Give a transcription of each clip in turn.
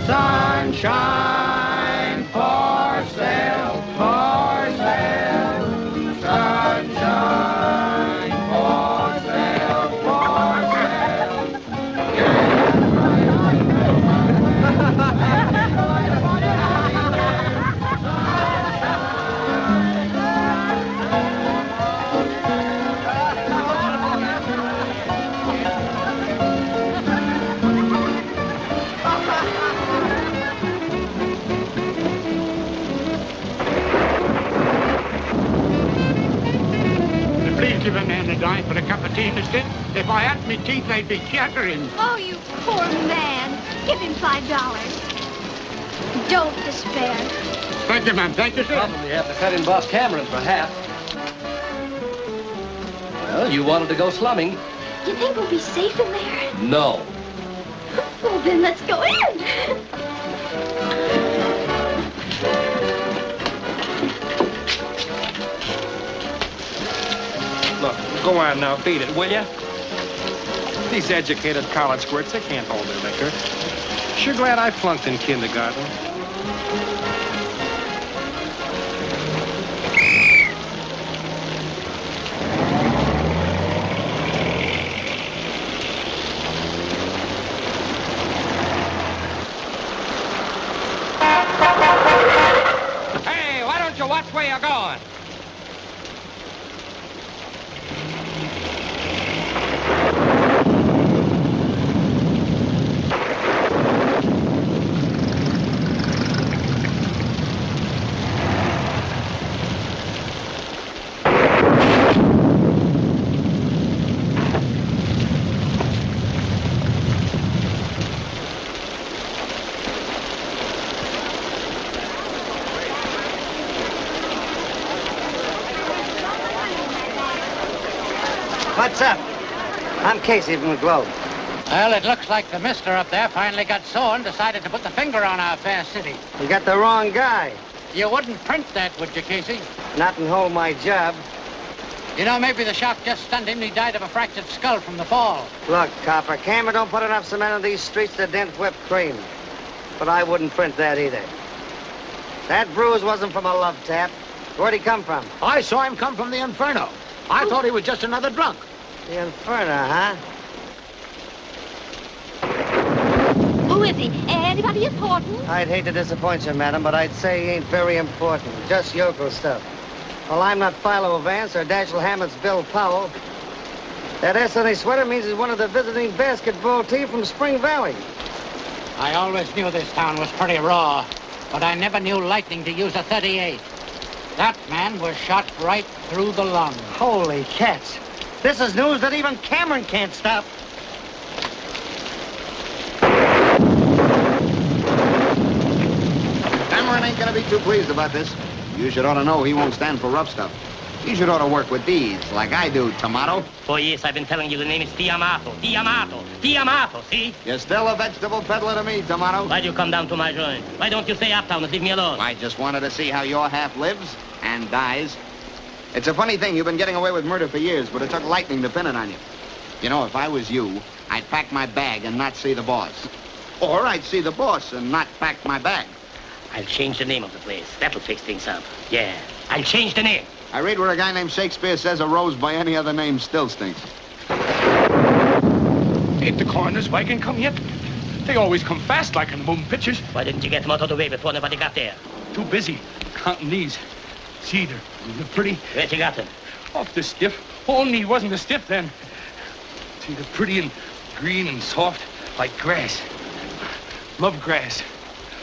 Sunshine for sale, for sale. Sunshine for sale, for sale. Please give a man a dime for a cup of tea, mister. If I had me teeth, they'd be chattering. Oh, you poor man. Give him $5. Don't despair. Thank you, ma'am. Thank you, sir. Probably have to cut in Boss Cameron for half. Well, you wanted to go slumming. You think we'll be safe in there? No. Well, then let's go in. Look, go on now, beat it, will ya? These educated college squirts, they can't hold their liquor. Sure glad I flunked in kindergarten. Hey, why don't you watch where you're going? What's up? I'm Casey from the Globe. Well, it looks like the mister up there finally got sore and decided to put the finger on our fair city. You got the wrong guy. You wouldn't print that, would you, Casey? Not and hold my job. You know, maybe the shock just stunned him and he died of a fractured skull from the fall. Look, Copper, Cameron don't put enough cement on these streets to dent whipped cream. But I wouldn't print that either. That bruise wasn't from a love tap. Where'd he come from? I saw him come from the Inferno. I thought he was just another drunk. The Inferno, huh? Who is he? Anybody important? I'd hate to disappoint you, madam, but I'd say he ain't very important. Just yokel stuff. Well, I'm not Philo Vance or Dashiell Hammett's Bill Powell. That S on his sweater means he's one of the visiting basketball team from Spring Valley. I always knew this town was pretty raw, but I never knew Lightning to use a .38. That man was shot right through the lung. Holy cats. This is news that even Cameron can't stop. Cameron ain't gonna be too pleased about this. You should ought to know he won't stand for rough stuff. He should ought to work with these, like I do, Tomato. For years I've been telling you the name is Tiamato. Tiamato. Tiamato, see? You're still a vegetable peddler to me, Tomato. Why'd you come down to my joint? Why don't you stay uptown and leave me alone? I just wanted to see how your half lives and dies. It's a funny thing. You've been getting away with murder for years, but it took lightning to pin it on you. You know, if I was you, I'd pack my bag and not see the boss. Or I'd see the boss and not pack my bag. I'll change the name of the place. That'll fix things up. Yeah, I'll change the name. I read where a guy named Shakespeare says a rose by any other name still stinks. Ain't the coroner's wagon come yet? They always come fast like in the moving pictures. Why didn't you get them out of the way before nobody got there? Too busy counting these. See, they're pretty. Where'd you got them? Off the stiff. Only he wasn't a stiff then. See, they're pretty and green and soft like grass. Love grass.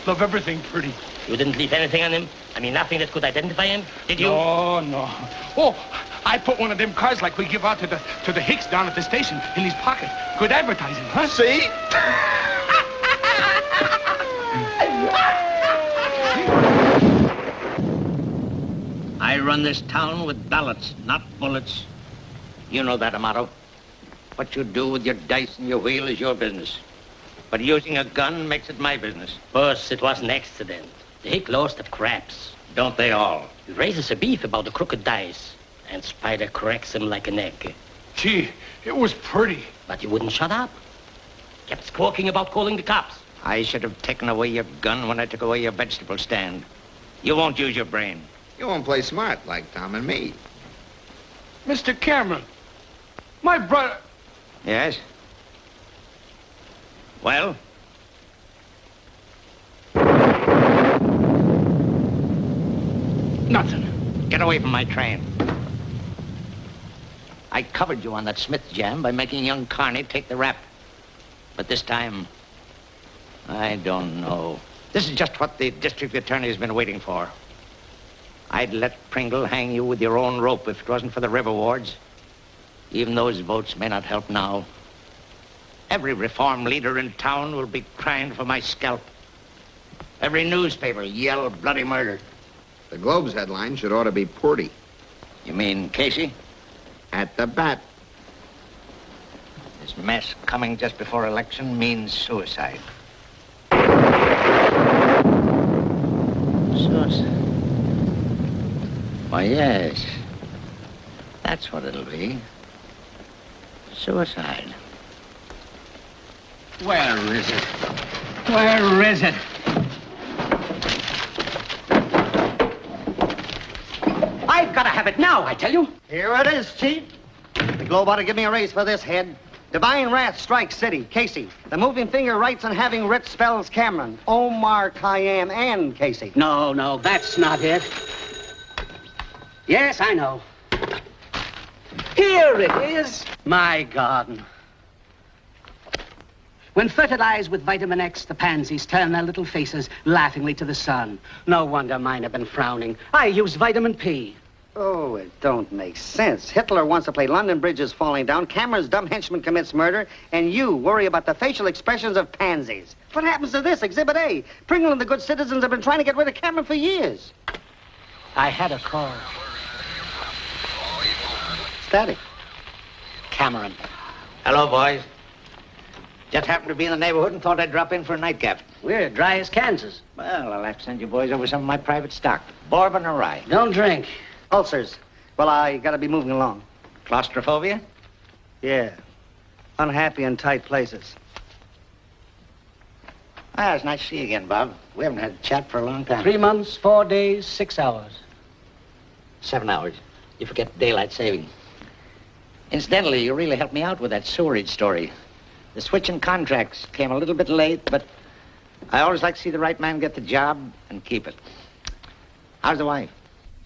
Love everything pretty. You didn't leave anything on him? I mean, nothing that could identify him? Did you? No. Oh, I put one of them cards like we give out to the Hicks down at the station in his pocket. Good advertising, huh? See? I run this town with ballots, not bullets. You know that, Amato. What you do with your dice and your wheel is your business. But using a gun makes it my business. Boss, it was an accident. The Hick lost at craps. Don't they all? He raises a beef about the crooked dice, and Spider cracks him like an egg. Gee, it was pretty. But he wouldn't shut up. Kept squawking about calling the cops. I should have taken away your gun when I took away your vegetable stand. You won't use your brain. You won't play smart like Tom and me. Mr. Cameron, my brother... Yes? Well? Nothing. Get away from my train. I covered you on that Smith jam by making young Carney take the rap. But this time, I don't know. This is just what the district attorney has been waiting for. I'd let Pringle hang you with your own rope if it wasn't for the river wards. Even those votes may not help now. Every reform leader in town will be crying for my scalp. Every newspaper yell bloody murder. The Globe's headline should ought to be Porty. You mean Casey? At the bat. This mess coming just before election means suicide. Suicide? Why, yes. That's what it'll be. Suicide. Where is it? Where is it? I've got to have it now, I tell you. Here it is, Chief. The Globe ought to give me a raise for this head. Divine Wrath strikes City, Casey. The moving finger writes on having writ spells Cameron, Omar Khayyam, and Casey. No, that's not it. Yes, I know. Here it is. My garden. When fertilized with vitamin X, the pansies turn their little faces laughingly to the sun. No wonder mine have been frowning. I use vitamin P. Oh, it don't make sense. Hitler wants to play London Bridge is falling down, Cameron's dumb henchman commits murder, and you worry about the facial expressions of pansies. What happens to this, Exhibit A? Pringle and the good citizens have been trying to get rid of Cameron for years. I had a call. Static. Cameron. Hello, boys. Just happened to be in the neighborhood and thought I'd drop in for a nightcap. We're dry as Kansas. Well, I'll have to send you boys over some of my private stock. Bourbon or rye. Don't drink. Ulcers. Well, I gotta be moving along. Claustrophobia? Yeah. Unhappy in tight places. Ah, it's nice to see you again, Bob. We haven't had a chat for a long time. 3 months, 4 days, 6 hours. 7 hours. You forget daylight saving. Incidentally, you really helped me out with that sewerage story. The switch in contracts came a little bit late, but I always like to see the right man get the job and keep it. How's the wife?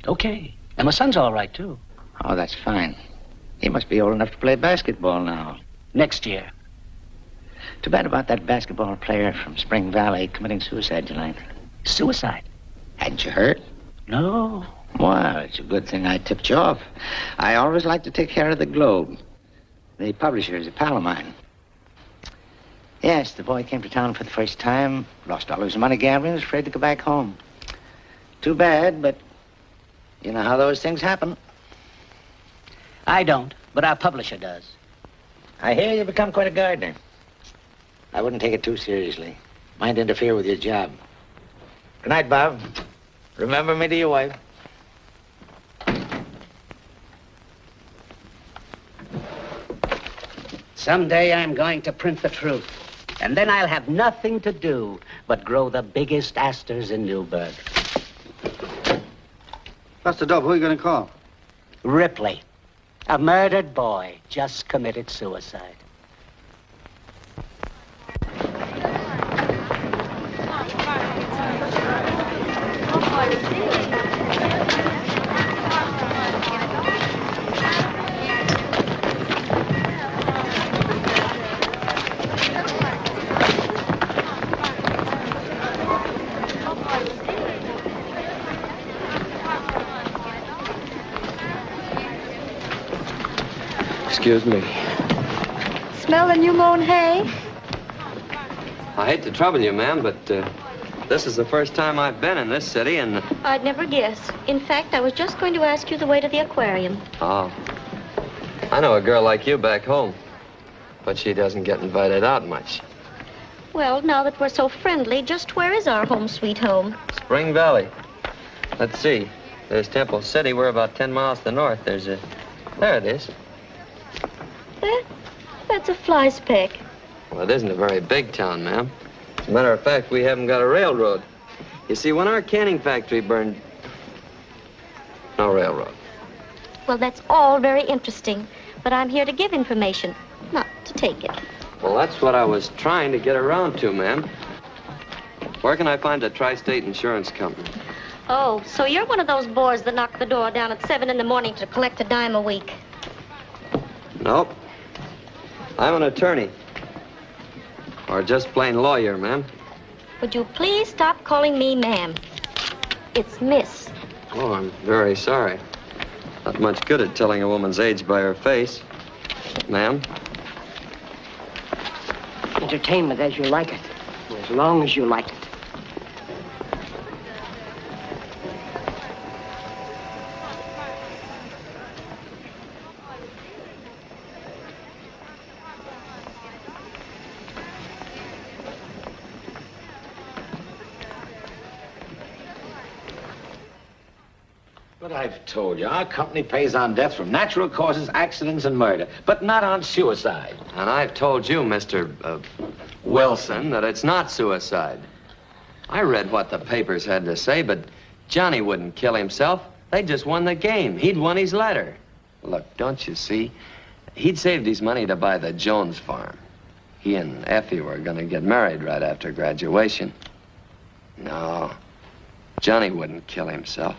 Okay. And my son's all right, too. Oh, that's fine. He must be old enough to play basketball now. Next year. Too bad about that basketball player from Spring Valley committing suicide tonight. Suicide? Hadn't you heard? No. Well, it's a good thing I tipped you off. I always like to take care of the Globe. The publisher is a pal of mine. Yes, the boy came to town for the first time, lost all his money gambling, was afraid to go back home. Too bad, but you know how those things happen. I don't, but our publisher does. I hear you become quite a gardener. I wouldn't take it too seriously. Might interfere with your job. Good night, Bob. Remember me to your wife. Someday I'm going to print the truth. And then I'll have nothing to do but grow the biggest asters in Newburgh. Buster Dope, who are you gonna call? Ripley. A murdered boy just committed suicide. Excuse me. Smell the new mown hay? I hate to trouble you, ma'am, but this is the first time I've been in this city, and... I'd never guess. In fact, I was just going to ask you the way to the aquarium. Oh. I know a girl like you back home, but she doesn't get invited out much. Well, now that we're so friendly, just where is our home sweet home? Spring Valley. Let's see. There's Temple City. We're about 10 miles to the north. There's a... There it is. That's a fly speck. Well, it isn't a very big town, ma'am. It's As a matter of fact, we haven't got a railroad. You see, when our canning factory burned, no railroad. Well, that's all very interesting, but I'm here to give information, not to take it. Well, that's what I was trying to get around to, ma'am. Where can I find a Tri-State Insurance Company? Oh, so you're one of those bores that knock the door down at 7 in the morning to collect a dime a week. Nope. I'm an attorney. Or just plain lawyer, ma'am. Would you please stop calling me ma'am? It's Miss. Oh, I'm very sorry. Not much good at telling a woman's age by her face. Ma'am? Entertainment as you like it, as long as you like it. But I've told you, our company pays on death from natural causes, accidents, and murder, but not on suicide. And I've told you, Mr. Wilson, that it's not suicide. I read what the papers had to say, but Johnny wouldn't kill himself. They just won the game. He'd won his letter. Look, don't you see? He'd saved his money to buy the Jones farm. He and Effie were going to get married right after graduation. No, Johnny wouldn't kill himself.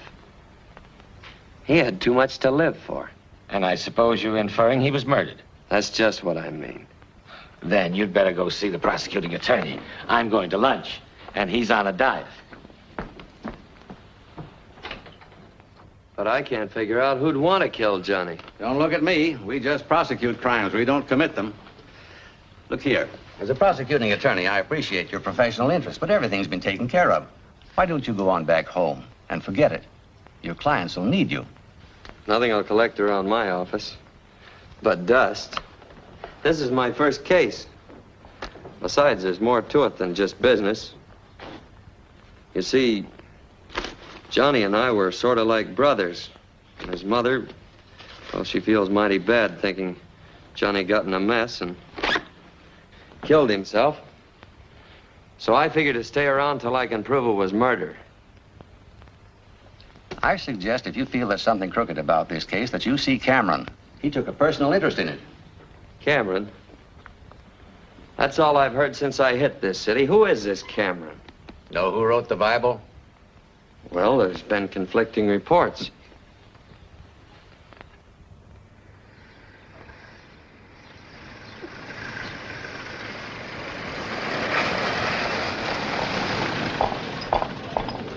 He had too much to live for. And I suppose you're inferring he was murdered? That's just what I mean. Then you'd better go see the prosecuting attorney. I'm going to lunch, and he's on a diet. But I can't figure out who'd want to kill Johnny. Don't look at me. We just prosecute crimes. We don't commit them. Look here. As a prosecuting attorney, I appreciate your professional interest, but everything's been taken care of. Why don't you go on back home and forget it? Your clients will need you. Nothing will collect around my office but dust. This is my first case. Besides, there's more to it than just business. You see, Johnny and I were sort of like brothers. And his mother, well, she feels mighty bad thinking Johnny got in a mess and killed himself. So I figured to stay around till I can prove it was murder. I suggest if you feel there's something crooked about this case, that you see Cameron. He took a personal interest in it. Cameron? That's all I've heard since I hit this city. Who is this Cameron? Know who wrote the Bible? Well, there's been conflicting reports.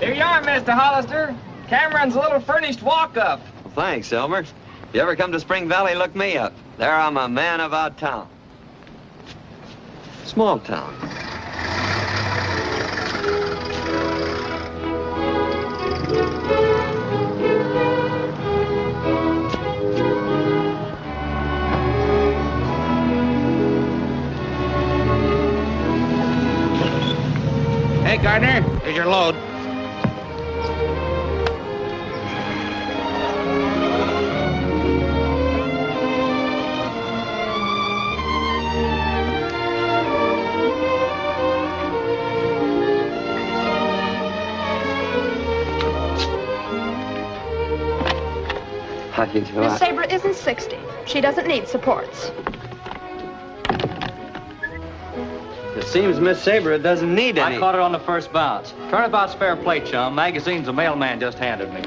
Here you are, Mr. Hollister. Cameron's little furnished walk-up. Well, thanks, Elmer. If you ever come to Spring Valley, look me up. There I'm a man about town. Small town. Hey, Gardner, here's your load. How do you do? Miss Sabre isn't 60. She doesn't need supports. It seems Miss Sabre doesn't need any. I caught it on the first bounce. Turnabout's fair play, chum. Magazine's a mailman just handed me.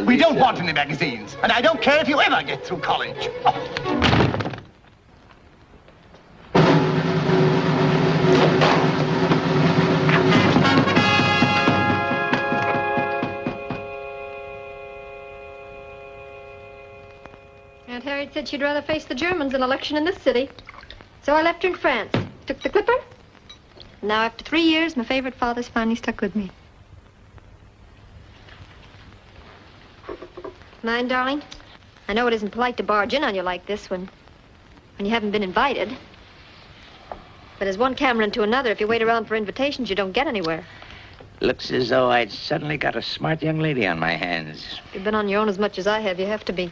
We don't want any magazines, and I don't care if you ever get through college. Aunt Harriet said she'd rather face the Germans than election in this city. So I left her in France. Took the clipper. Now, after 3 years, my favorite father's finally stuck with me. Mind, darling? I know it isn't polite to barge in on you like this when you haven't been invited. But as one Cameron to another, if you wait around for invitations, you don't get anywhere. Looks as though I'd suddenly got a smart young lady on my hands. You've been on your own as much as I have. You have to be.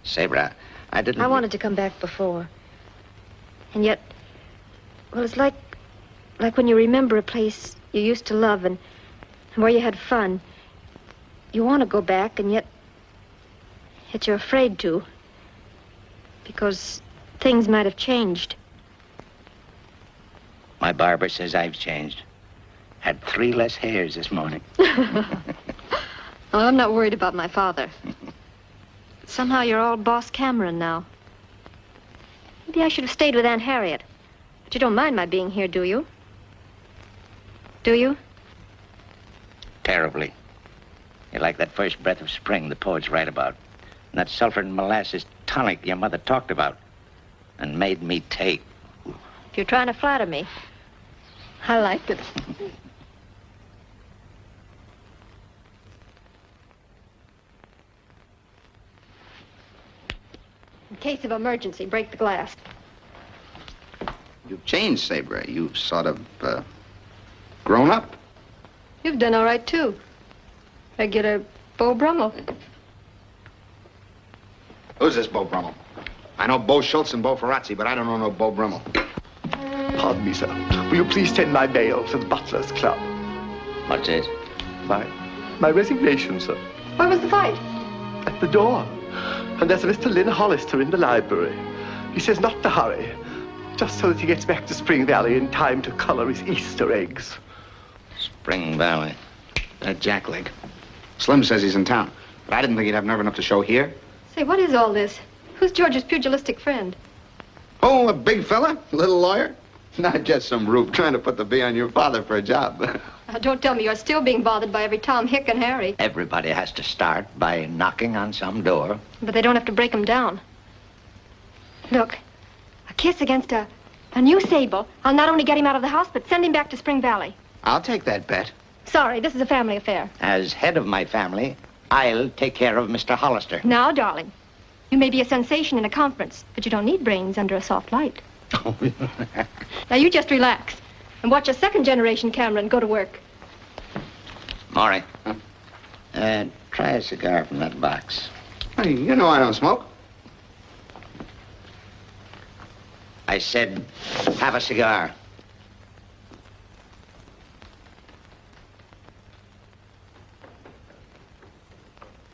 Sabra, I didn't... I wanted to come back before. And yet, well, it's like when you remember a place you used to love and where you had fun. You want to go back, and yet you're afraid to. Because things might have changed. My barber says I've changed. Had 3 less hairs this morning. Oh, I'm not worried about my father. Somehow you're all Boss Cameron now. Maybe I should have stayed with Aunt Harriet. But you don't mind my being here, do you? Do you? Terribly. You're like that first breath of spring the poets write about. And that sulfur and molasses tonic your mother talked about. And made me take. If you're trying to flatter me, I liked it. In case of emergency, break the glass. You've changed, Sabra. You've sort of, grown up. You've done all right, too. Regular Beau Brummel. Who's this Beau Brummel? I know Beau Schultz and Beau Ferrazzi, but I don't know no Beau Brummel. Pardon me, sir. Will you please send my mail to the Butler's Club? What's it? My resignation, sir. Where was the fight? At the door. And there's a Mr. Lynn Hollister in the library. He says not to hurry, just so that he gets back to Spring Valley in time to color his Easter eggs. Spring Valley. That jackleg. Slim says he's in town, but I didn't think he'd have nerve enough to show here. Say, what is all this? Who's George's pugilistic friend? Oh, a big fella? Little lawyer? Not just some rube trying to put the bee on your father for a job. Don't tell me you're still being bothered by every Tom, Hick, and Harry. Everybody has to start by knocking on some door. But they don't have to break them down. Look, a kiss against a new Sable. I'll not only get him out of the house, but send him back to Spring Valley. I'll take that bet. Sorry, this is a family affair. As head of my family, I'll take care of Mr. Hollister. Now, darling, you may be a sensation in a conference, but you don't need brains under a soft light. Now, you just relax and watch a second-generation Cameron go to work. Maury, try a cigar from that box. Hey, you know I don't smoke. I said, have a cigar.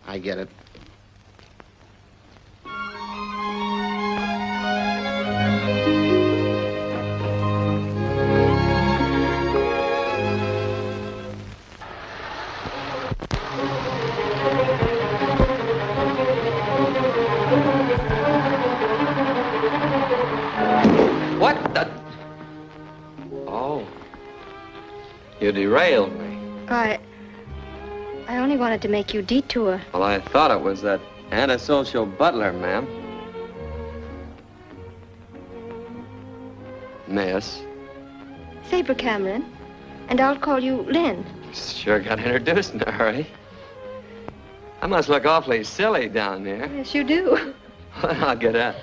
I get it. What the... Oh. You derailed me. I only wanted to make you detour. Well, I thought it was that antisocial butler, ma'am. Miss. Sabre Cameron, and I'll call you Lynn. Sure got introduced in a hurry. I must look awfully silly down there. Yes, you do. I'll get up.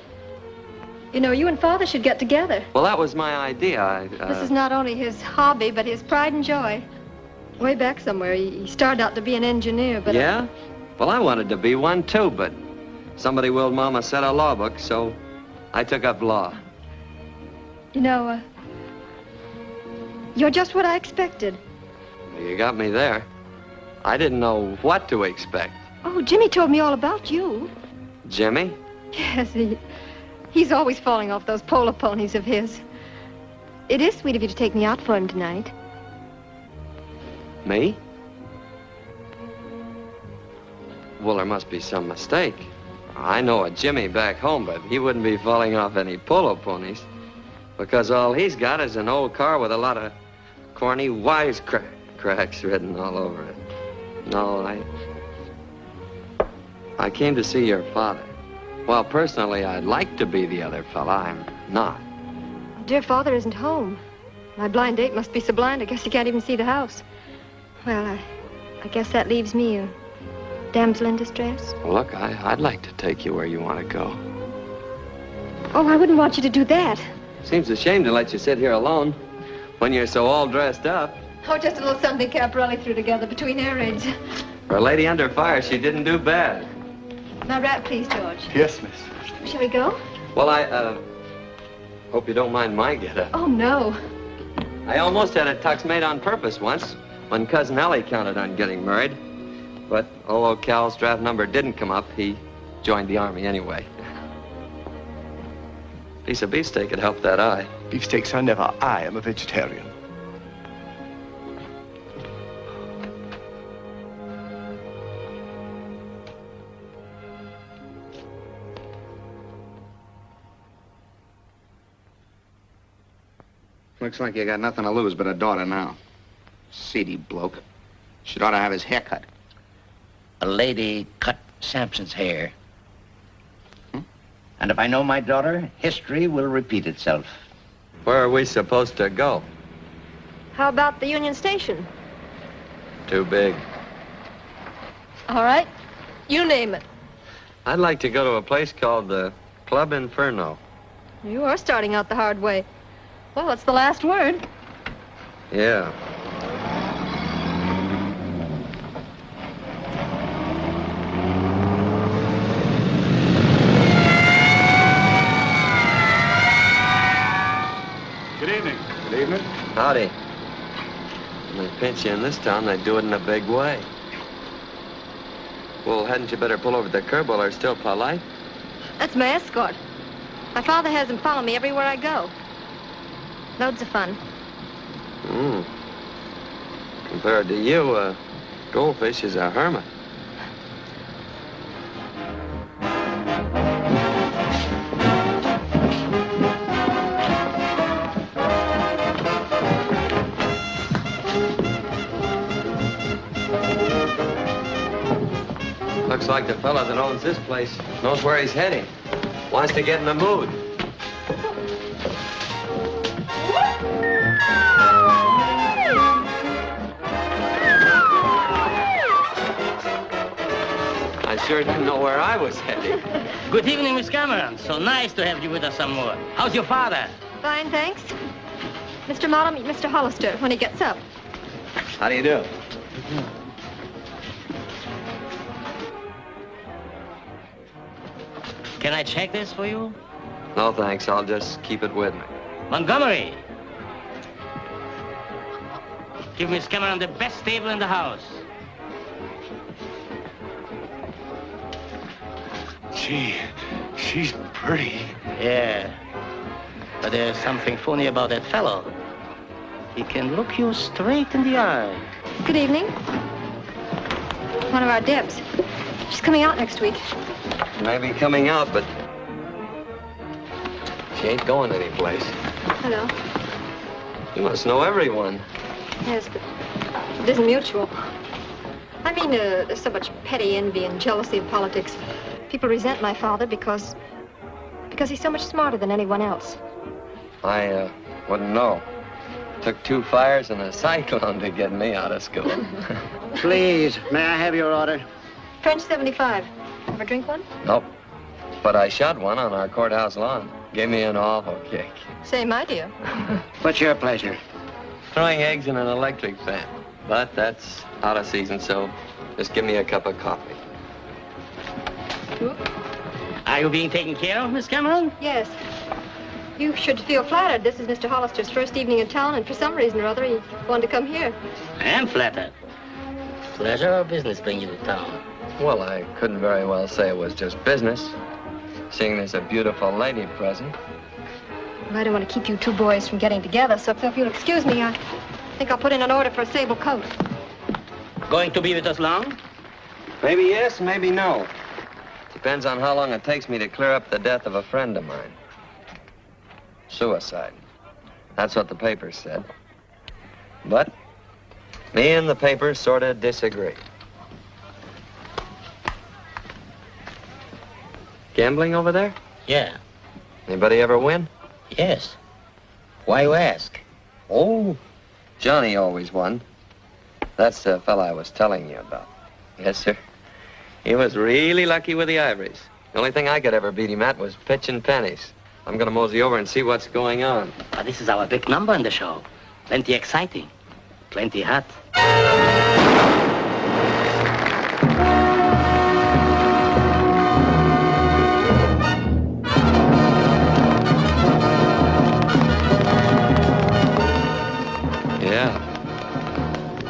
You know, you and Father should get together. Well, that was my idea. This is not only his hobby, but his pride and joy. Way back somewhere, he started out to be an engineer, but... Yeah? Well, I wanted to be one, too, but somebody willed Mama set a law book, so I took up law. You know, you're just what I expected. You got me there. I didn't know what to expect. Oh, Jimmy told me all about you. Jimmy? Yes, he's always falling off those polo ponies of his. It is sweet of you to take me out for him tonight. Me? Well, there must be some mistake. I know a Jimmy back home, but he wouldn't be falling off any polo ponies. Because all he's got is an old car with a lot of corny wisecracks written all over it. No, I came to see your father. Well, personally, I'd like to be the other fella. I'm not. Dear Father isn't home. My blind date must be so blind, I guess he can't even see the house. Well, I guess that leaves me a damsel in distress. Well, look, I'd like to take you where you want to go. Oh, I wouldn't want you to do that. Seems a shame to let you sit here alone when you're so all dressed up. Oh, just a little something Caporelli threw together between air raids. For a lady under fire, she didn't do bad. My wrap, please, George. Yes, miss. Shall we go? Well, I hope you don't mind my get-up. Oh, no. I almost had a tux made on purpose once when Cousin Ellie counted on getting married. But although Cal's draft number didn't come up, he joined the Army anyway. Piece of beefsteak could help that eye. Beefsteaks are never. I am a vegetarian. Looks like you got nothing to lose but a daughter now. Seedy bloke. Should ought to have his hair cut. A lady cut Samson's hair. And if I know my daughter, history will repeat itself. Where are we supposed to go? How about the Union Station? Too big. All right. You name it. I'd like to go to a place called the Club Inferno. You are starting out the hard way. Well, it's the last word. Yeah. Good evening. Good evening. Howdy. When they pinch you in this town, they do it in a big way. Well, hadn't you better pull over the curb while they're still polite? That's my escort. My father has him follow me everywhere I go. Loads of fun. Compared to you, Goldfish is a hermit. Looks like the fella that owns this place knows where he's heading. Wants to get in the mood. I sure didn't know where I was heading. Good evening, Miss Cameron. So nice to have you with us some more. How's your father? Fine, thanks. Mr. Mott will meet Mr. Hollister when he gets up. How do you do? Can I check this for you? No, thanks. I'll just keep it with me. Montgomery. Give Miss Cameron the best stable in the house. Gee, she's pretty. Yeah. But there's something funny about that fellow. He can look you straight in the eye. Good evening. One of our Debs. She's coming out next week. Maybe coming out, but she ain't going anyplace. Hello. You must know everyone. Yes, but it isn't mutual. I mean, there's so much petty envy and jealousy of politics. People resent my father because he's so much smarter than anyone else. I wouldn't know. Took 2 fires and a cyclone to get me out of school. Please, may I have your order? French 75. Ever drink one? Nope. But I shot one on our courthouse lawn. Gave me an awful kick. Same idea. What's your pleasure? Throwing eggs in an electric fan. But that's out of season, so just give me a cup of coffee. Are you being taken care of, Miss Cameron? Yes. You should feel flattered. This is Mr. Hollister's first evening in town, and for some reason or other, he wanted to come here. I am flattered. Pleasure or business bring you to town? Well, I couldn't very well say it was just business, seeing there's a beautiful lady present. Well, I don't want to keep you 2 boys from getting together, so if you'll excuse me, I think I'll put in an order for a sable coat. Going to be with us long? Maybe yes, maybe no. Depends on how long it takes me to clear up the death of a friend of mine. Suicide. That's what the papers said. But me and the papers sort of disagree. Gambling over there? Yeah. Anybody ever win? Yes. Why you ask? Oh, Johnny always won. That's the fella I was telling you about. Yes, sir. He was really lucky with the ivories. The only thing I could ever beat him at was pitching pennies. I'm gonna mosey over and see what's going on. This is our big number in the show. Plenty exciting. Plenty hot. Yeah.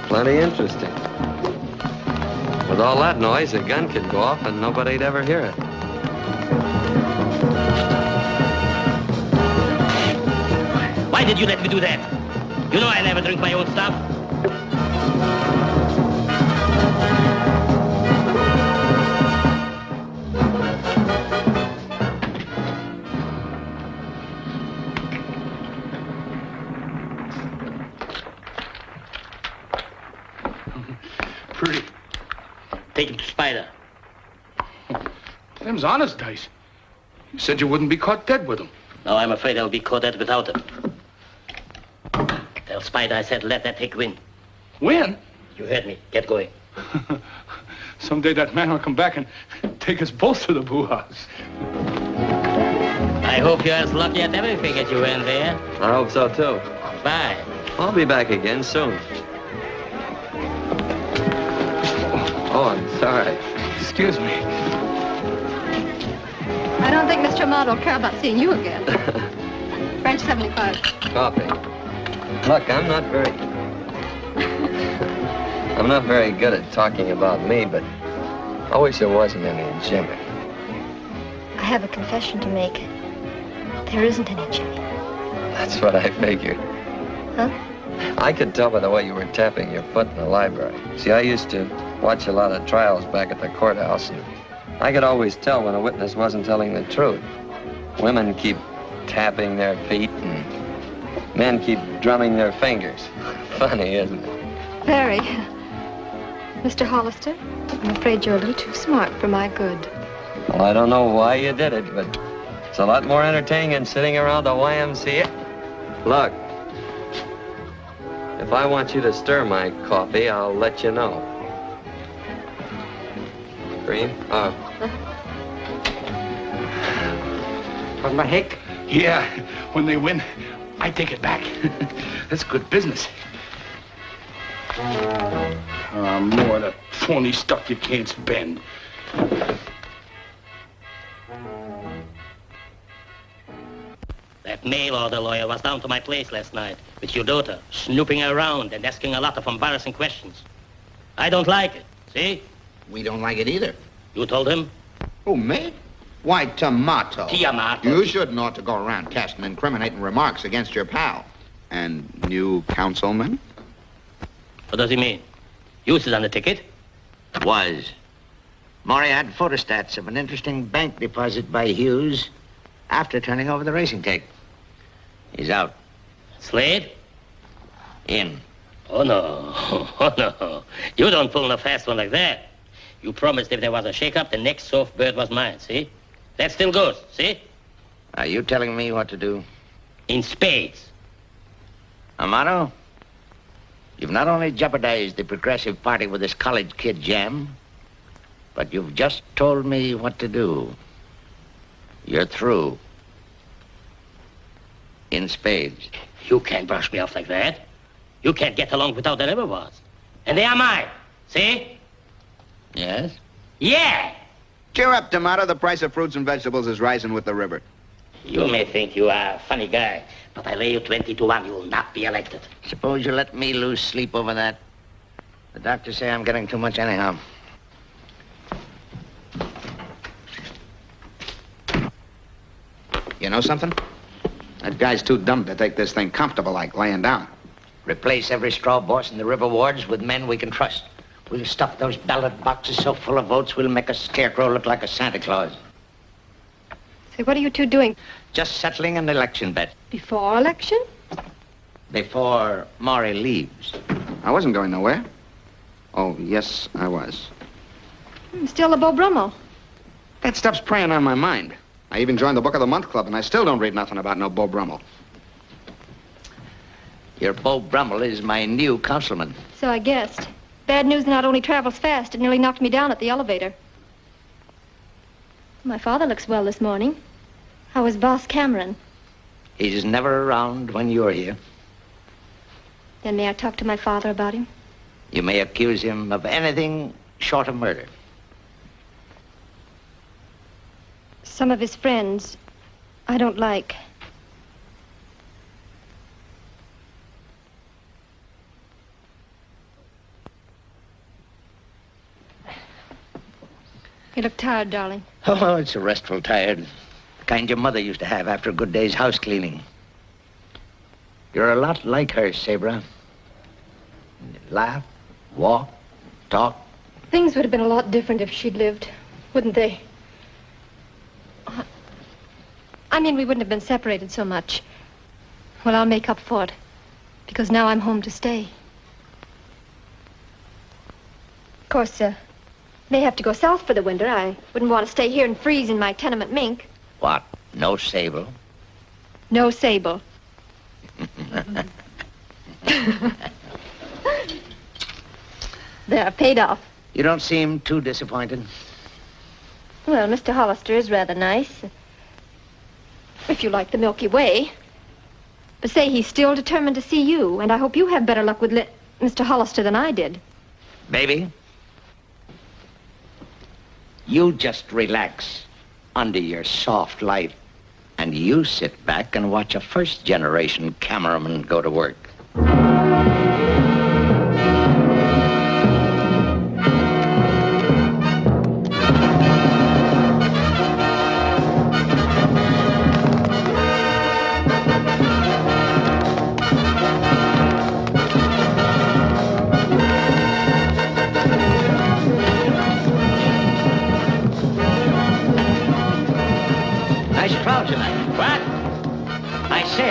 Plenty interesting. With all that noise, a gun could go off and nobody'd ever hear it. Why did you let me do that? You know I never drink my own stuff. Pretty. Take him to Spider. Them's honest dice. You said you wouldn't be caught dead with them. No, I'm afraid I'll be caught dead without it. Tell Spider I said let that pick win. Win? You heard me. Get going. Someday that man will come back and take us both to the boo house. I hope you're as lucky at everything as you were in there. I hope so, too. Bye. I'll be back again soon. Oh, I'm sorry. Excuse me. I don't think Mr. Amato will care about seeing you again. French 75. Coffee. Look, I'm not very good at talking about me, but I wish there wasn't any in Jimmy. I have a confession to make. There isn't any Jimmy. That's what I figured. Huh? I could tell by the way you were tapping your foot in the library. See, I used to watch a lot of trials back at the courthouse, and I could always tell when a witness wasn't telling the truth. Women keep tapping their feet, and men keep drumming their fingers. Funny, isn't it? Very. Mr. Hollister, I'm afraid you're a little too smart for my good. Well, I don't know why you did it, but it's a lot more entertaining than sitting around the YMCA. Look, if I want you to stir my coffee, I'll let you know. Green? What the heck? Yeah, when they win, I take it back. That's good business. More of that phony stuff you can't spend. That mail order lawyer was down to my place last night with your daughter, snooping around and asking a lot of embarrassing questions. I don't like it, see? We don't like it either. You told him? Who, me? Why, Tomato. Tiamato. You shouldn't ought to go around casting incriminating remarks against your pal. And new councilman? What does he mean? You sit on the ticket? Was. Maury had photostats of an interesting bank deposit by Hughes after turning over the racing tape. He's out. Slade? In. Oh, no. Oh, no. You don't pull a fast one like that. You promised if there was a shakeup, the next soft bird was mine, see? That still goes, see? Are you telling me what to do? In spades. Amato, you've not only jeopardized the Progressive Party with this college kid jam, but you've just told me what to do. You're through. In spades. You can't brush me off like that. You can't get along without the river was. And they are mine, see? Yes? Yeah! Cheer up, Tomato. The price of fruits and vegetables is rising with the river. You may think you are a funny guy, but I lay you 20-1 you will not be elected. Suppose you let me lose sleep over that. The doctors say I'm getting too much anyhow. You know something? That guy's too dumb to take this thing comfortable like laying down. Replace every straw boss in the river wards with men we can trust. We'll stuff those ballot boxes so full of votes we'll make a scarecrow look like a Santa Claus. Say, what are you two doing? Just settling an election bet. Before election? Before Maury leaves. I wasn't going nowhere. Oh, yes, I was. Still a Beau Brummel. That stuff's preying on my mind. I even joined the Book of the Month Club, and I still don't read nothing about no Beau Brummel. Your Beau Brummel is my new councilman. So I guessed. Bad news not only travels fast, it nearly knocked me down at the elevator. My father looks well this morning. How is Boss Cameron? He's never around when you're here. Then may I talk to my father about him? You may accuse him of anything short of murder. Some of his friends I don't like. You look tired, darling. Oh, it's a restful tired. The kind your mother used to have after a good day's house cleaning. You're a lot like her, Sabra. Laugh, walk, talk. Things would have been a lot different if she'd lived, wouldn't they? I mean, we wouldn't have been separated so much. Well, I'll make up for it, because now I'm home to stay. Of course, may have to go south for the winter. I wouldn't want to stay here and freeze in my tenement mink. What? No sable? No sable. There, paid off. You don't seem too disappointed. Well, Mr. Hollister is rather nice. If you like the Milky Way. But say he's still determined to see you, and I hope you have better luck with Mr. Hollister than I did. Baby, you just relax under your soft light, and you sit back and watch a first-generation cameraman go to work.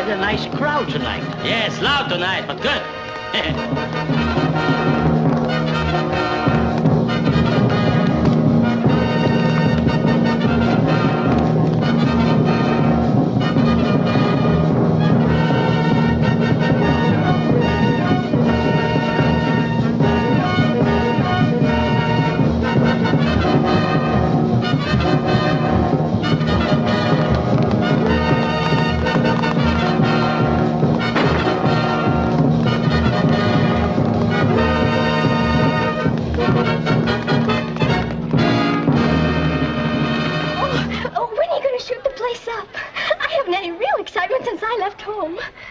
A nice crowd tonight. Yes, loud tonight, but good.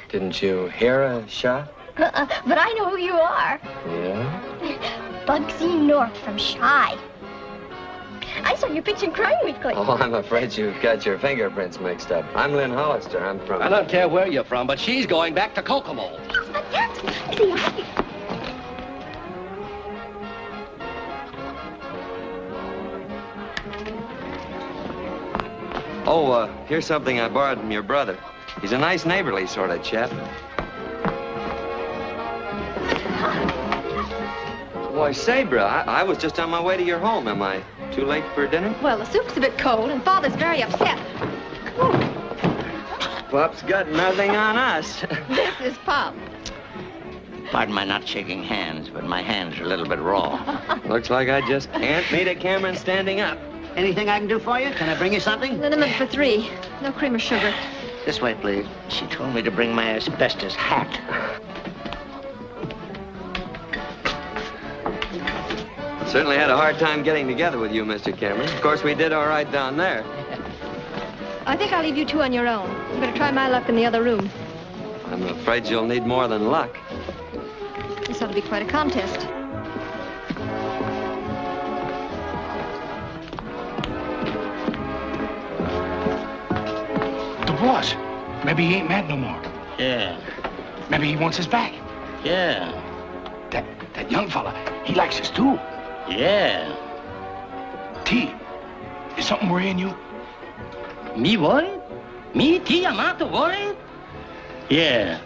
Didn't you hear a shot? But I know who you are. Yeah? Bugsy North from Shy. I saw your picture in Crime Weekly. Oh, I'm afraid you've got your fingerprints mixed up. I'm Lynn Hollister. I'm from... I don't care where you're from, but she's going back to Kokomo. See, Oh, here's something I borrowed from your brother. He's a nice, neighborly sort of chap. Why, Sabra, I was just on my way to your home. Am I too late for dinner? Well, the soup's a bit cold, and Father's very upset. Pop's got nothing on us. This is Pop. Pardon my not shaking hands, but my hands are a little bit raw. Looks like I just can't meet a Cameron standing up. Anything I can do for you? Can I bring you something? Liniment for 3. No cream or sugar. This way, please. She told me to bring my asbestos hat. Certainly had a hard time getting together with you, Mr. Cameron. Of course, we did all right down there. I think I'll leave you two on your own. I'm going to try my luck in the other room. I'm afraid you'll need more than luck. This ought to be quite a contest. The boss. Maybe he ain't mad no more. Yeah. Maybe he wants us back. Yeah. That young fella, he likes us too. Yeah. T, is something worrying you? Me worried? Me, T, I'm not worried? Yeah.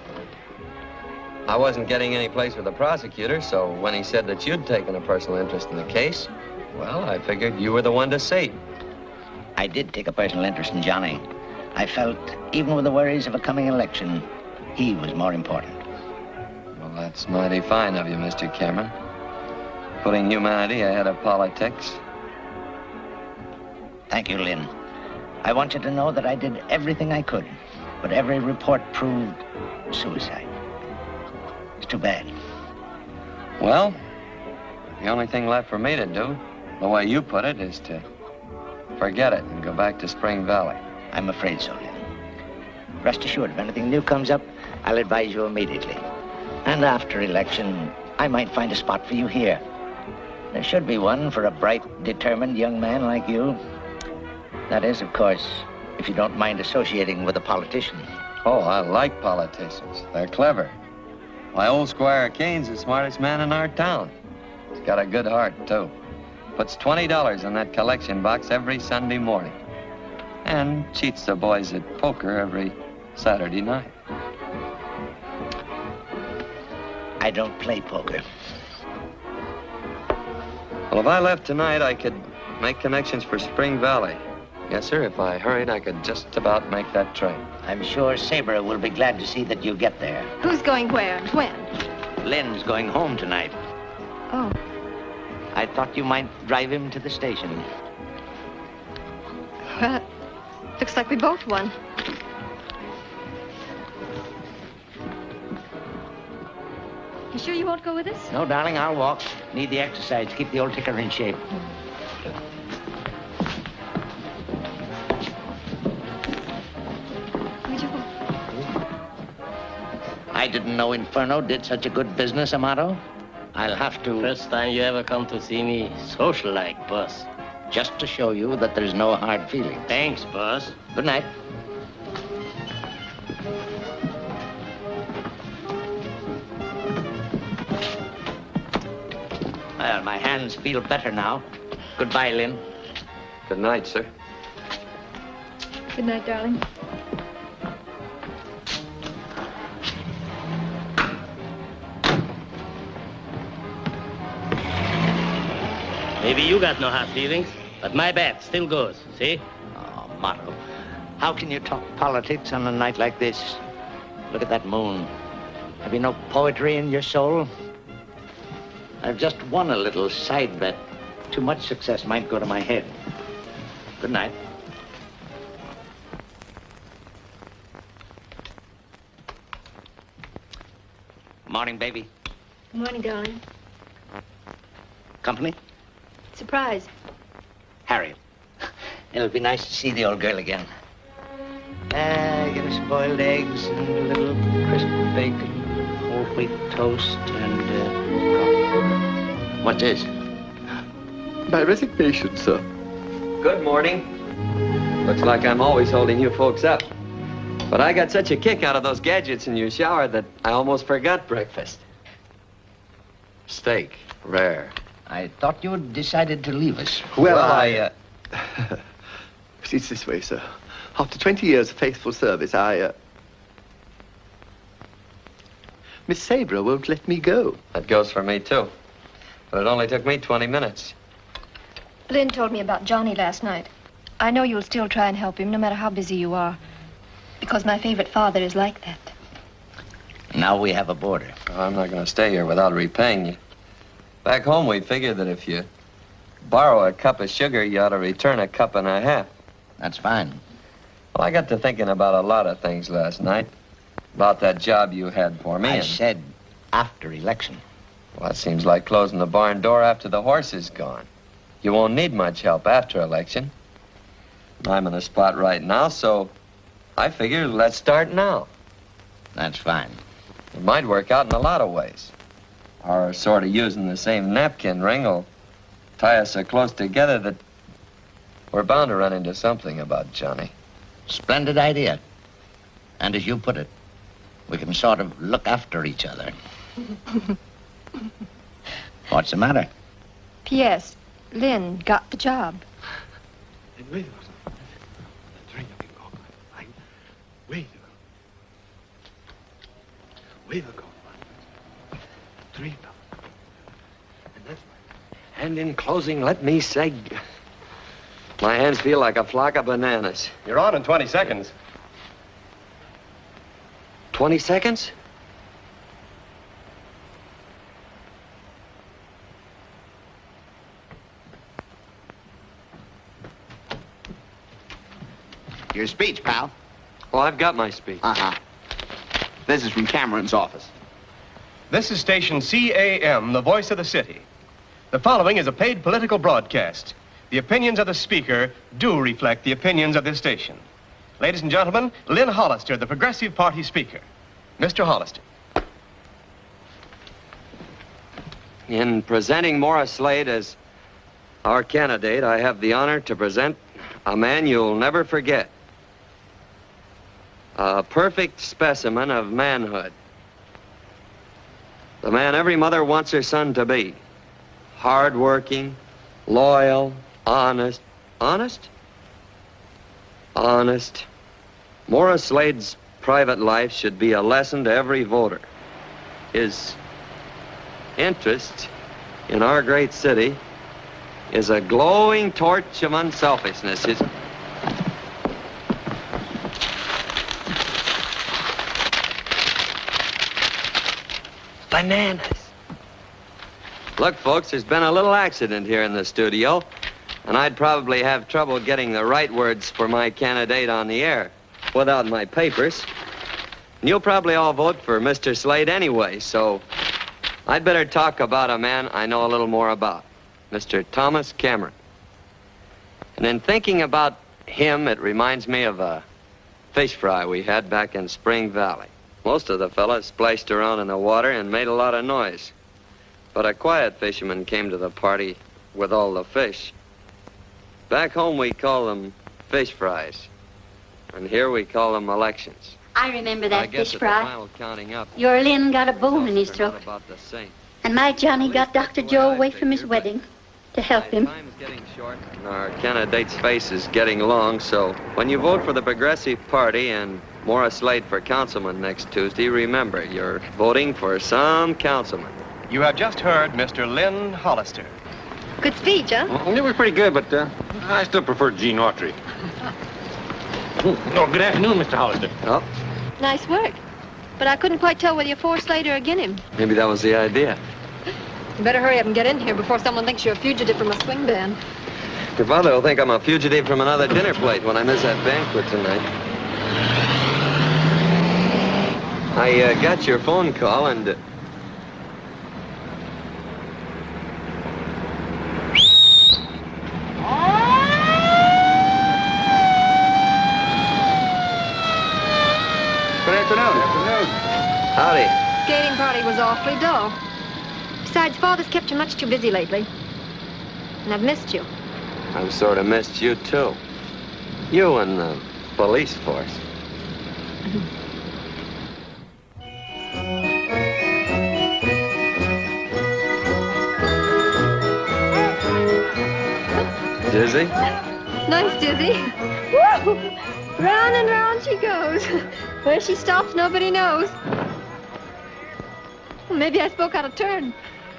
I wasn't getting any place with the prosecutor, so when he said that you'd taken a personal interest in the case, well, I figured you were the one to see. I did take a personal interest in Johnny. I felt, even with the worries of a coming election, he was more important. Well, that's mighty fine of you, Mr. Cameron. Putting humanity ahead of politics. Thank you, Lynn. I want you to know that I did everything I could, but every report proved suicide. It's too bad. Well, the only thing left for me to do, the way you put it, is to forget it and go back to Spring Valley. I'm afraid so, Lynn. Rest assured, if anything new comes up, I'll advise you immediately. And after election, I might find a spot for you here. There should be one for a bright, determined young man like you. That is, of course, if you don't mind associating with a politician. Oh, I like politicians. They're clever. My old Squire Kane's the smartest man in our town. He's got a good heart, too. Puts $20 in that collection box every Sunday morning. And cheats the boys at poker every Saturday night. I don't play poker. Well, if I left tonight, I could make connections for Spring Valley. Yes, sir. If I hurried, I could just about make that train. I'm sure Sabre will be glad to see that you get there. Who's going where and when? Lynn's going home tonight. Oh. I thought you might drive him to the station. Well, looks like we both won. You sure you won't go with us? No, darling, I'll walk. Need the exercise. Keep the old ticker in shape. I didn't know Inferno did such a good business, Amato. I'll have to... First time you ever come to see me social-like, boss. Just to show you that there's no hard feelings. Thanks, boss. Good night. Well, my hands feel better now. Goodbye, Lynn. Good night, sir. Good night, darling. Maybe you got no hard feelings, but my bat still goes, see? Oh, Motto, how can you talk politics on a night like this? Look at that moon. Have you no poetry in your soul? I've just won a little side bet. Too much success might go to my head. Good night. Morning, baby. Good morning, darling. Company? Surprise. Harriet. It'll be nice to see the old girl again. Give us boiled eggs and a little crisp bacon, whole wheat toast, and, what's this? My resignation, sir. Good morning. Looks like I'm always holding you folks up. But I got such a kick out of those gadgets in your shower that I almost forgot breakfast. Steak, rare. I thought you had decided to leave us. Well, It's this way, sir. After 20 years of faithful service, Miss Sabre won't let me go. That goes for me, too. But it only took me 20 minutes. Lynn told me about Johnny last night. I know you'll still try and help him, no matter how busy you are. Because my favorite father is like that. Now we have a boarder. I'm not going to stay here without repaying you. Back home, we figured that if you borrow a cup of sugar, you ought to return a cup and a half. That's fine. Well, I got to thinking about a lot of things last night. About that job you had for me. I said after election. Well, that seems like closing the barn door after the horse is gone. You won't need much help after election. I'm in the spot right now, so I figure let's start now. That's fine. It might work out in a lot of ways. Our sort of using the same napkin ring will tie us so close together that we're bound to run into something about Johnny. Splendid idea. And as you put it, we can sort of look after each other. What's the matter? P.S. Lynn got the job. And in closing, let me say, my hands feel like a flock of bananas. You're on in 20 seconds. 20 seconds? Your speech, pal. Well, I've got my speech. Uh-huh. This is from Cameron's office. This is station CAM, the voice of the city. The following is a paid political broadcast. The opinions of the speaker do reflect the opinions of this station. Ladies and gentlemen, Lynn Hollister, the Progressive Party speaker. Mr. Hollister. In presenting Morris Slade as our candidate, I have the honor to present a man you'll never forget. A perfect specimen of manhood. The man every mother wants her son to be. Hard-working, loyal, honest. Honest? Honest. Morris Slade's private life should be a lesson to every voter. His interest in our great city is a glowing torch of unselfishness. His... Bananas. Look, folks, there's been a little accident here in the studio, and I'd probably have trouble getting the right words for my candidate on the air without my papers. And you'll probably all vote for Mr. Slade anyway, so I'd better talk about a man I know a little more about, Mr. Thomas Cameron. And in thinking about him, it reminds me of a fish fry we had back in Spring Valley. Most of the fellas splashed around in the water and made a lot of noise. But a quiet fisherman came to the party with all the fish. Back home, we call them fish fries. And here we call them elections. I remember that I guess fish at fry. the final counting up, Your Lynn got a bone in his throat. about the same. And my Johnny got Dr. Joe away from his wedding to help him. Time's getting short, and our candidate's face is getting long, so when you vote for the Progressive Party and Morris Slade for councilman next Tuesday, remember, you're voting for some councilman. You have just heard Mr. Lynn Hollister. Good speech, huh? Well, it was pretty good, but I still prefer Gene Autry. Oh, good afternoon, Mr. Hollister. Oh, Nice work. But I couldn't quite tell whether you're for Slade or against him. maybe that was the idea. You better hurry up and get in here before someone thinks you're a fugitive from a swing band. Your father will think I'm a fugitive from another dinner plate when I miss that banquet tonight. I got your phone call and... Good afternoon. Howdy. Skating party was awfully dull. Besides, Father's kept you much too busy lately. And I've missed you. I've sort of missed you, too. You and the police force. Dizzy? Nice, Dizzy. Woo! Round and round she goes. Where she stops, nobody knows. Well, maybe I spoke out of turn.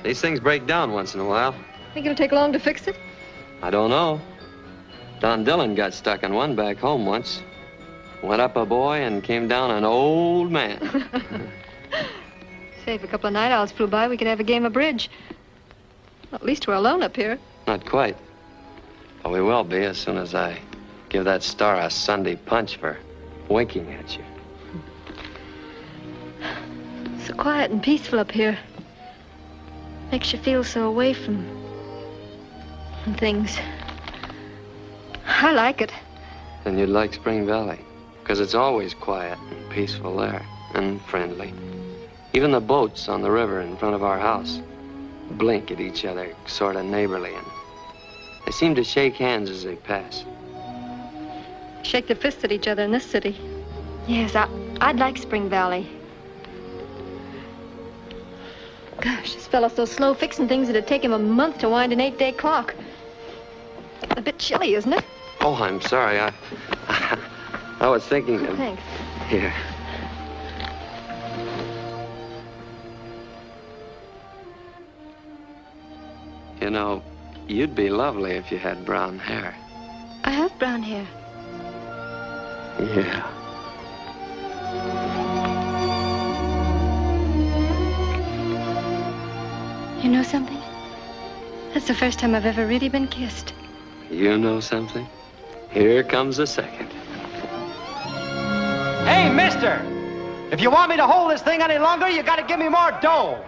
These things break down once in a while. Think it'll take long to fix it? I don't know. Don Dillon got stuck in one back home once. Went up a boy and came down an old man. Say, if a couple of night owls flew by, we could have a game of bridge. Well, at least we're alone up here. Not quite. But we will be as soon as I give that star a Sunday punch for winking at you. So quiet and peaceful up here. Makes you feel so away from things. I like it. Then you'd like Spring Valley. Because it's always quiet and peaceful there. And friendly. Even the boats on the river in front of our house blink at each other, sort of neighborly. And they seem to shake hands as they pass. Shake their fists at each other in this city. Yes, I'd like Spring Valley. Gosh, this fellow's so slow fixing things it'd take him a month to wind an 8-day clock. A bit chilly, isn't it? Oh, I'm sorry. I was thinking of... Thanks. Here. You know, you'd be lovely if you had brown hair. I have brown hair. Yeah. You know something? That's the first time I've ever really been kissed. You know something? Here comes the second. Hey, mister! If you want me to hold this thing any longer, you gotta give me more dough.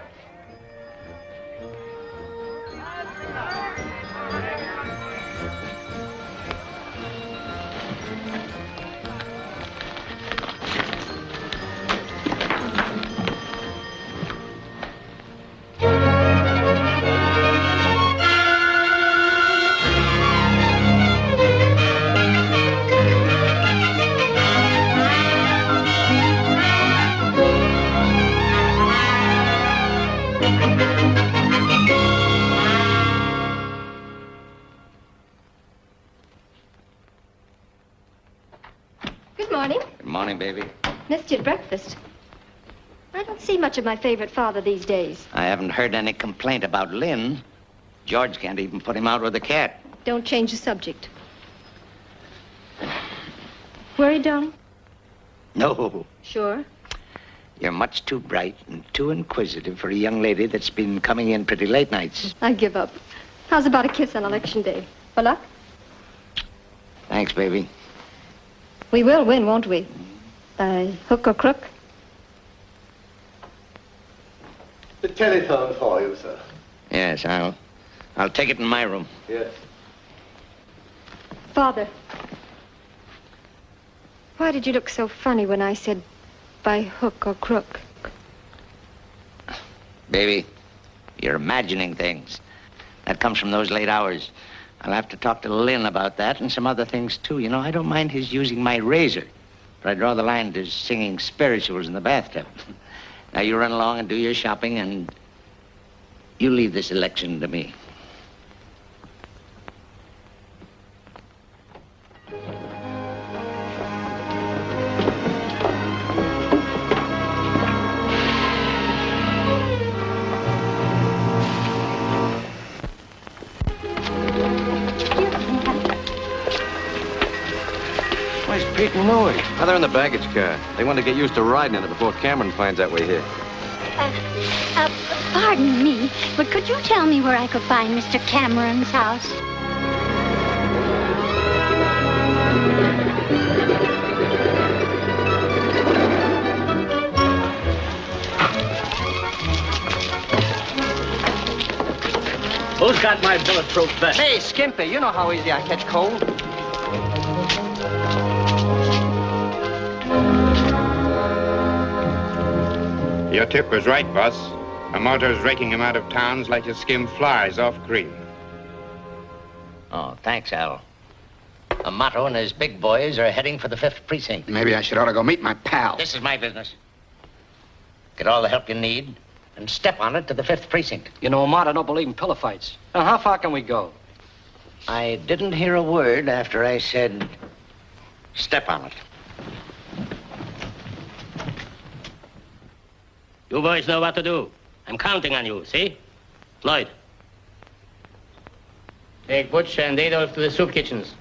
Good morning. Good morning, baby. Missed you at breakfast. I don't see much of my favorite father these days. I haven't heard any complaint about Lynn. George can't even put him out with a cat. Don't change the subject. Worried, darling? No. Sure. You're much too bright and too inquisitive for a young lady that's been coming in pretty late nights. I give up. How's about a kiss on election day? For luck? Thanks, baby. We will win, won't we? By hook or crook? The telephone for you, sir. Yes, I'll take it in my room. Yes. Father, why did you look so funny when I said by hook or crook? Baby, you're imagining things. That comes from those late hours. I'll have to talk to Lynn about that and some other things, too. You know, I don't mind his using my razor, but I draw the line to singing spirituals in the bathtub. Now, you run along and do your shopping, and you leave this election to me. Where's Pete and Louie? Oh, they're in the baggage car. They want to get used to riding in it before Cameron finds out we're here. Pardon me, but could you tell me where I could find Mr. Cameron's house? Who's got my bulletproof vest? Hey, Skimpy, you know how easy I catch cold. Your tip was right, boss. A motor's raking him out of towns like you skim flies off cream. Oh, thanks, Al. Amato and his big boys are heading for the 5th precinct. Maybe I should ought to go meet my pal. This is my business. Get all the help you need and step on it to the 5th precinct. You know, Amato don't believe in pillow fights. Now, how far can we go? I didn't hear a word after I said, step on it. You boys know what to do. I'm counting on you, see? Lloyd. Take Butch and Adolf to the soup kitchens.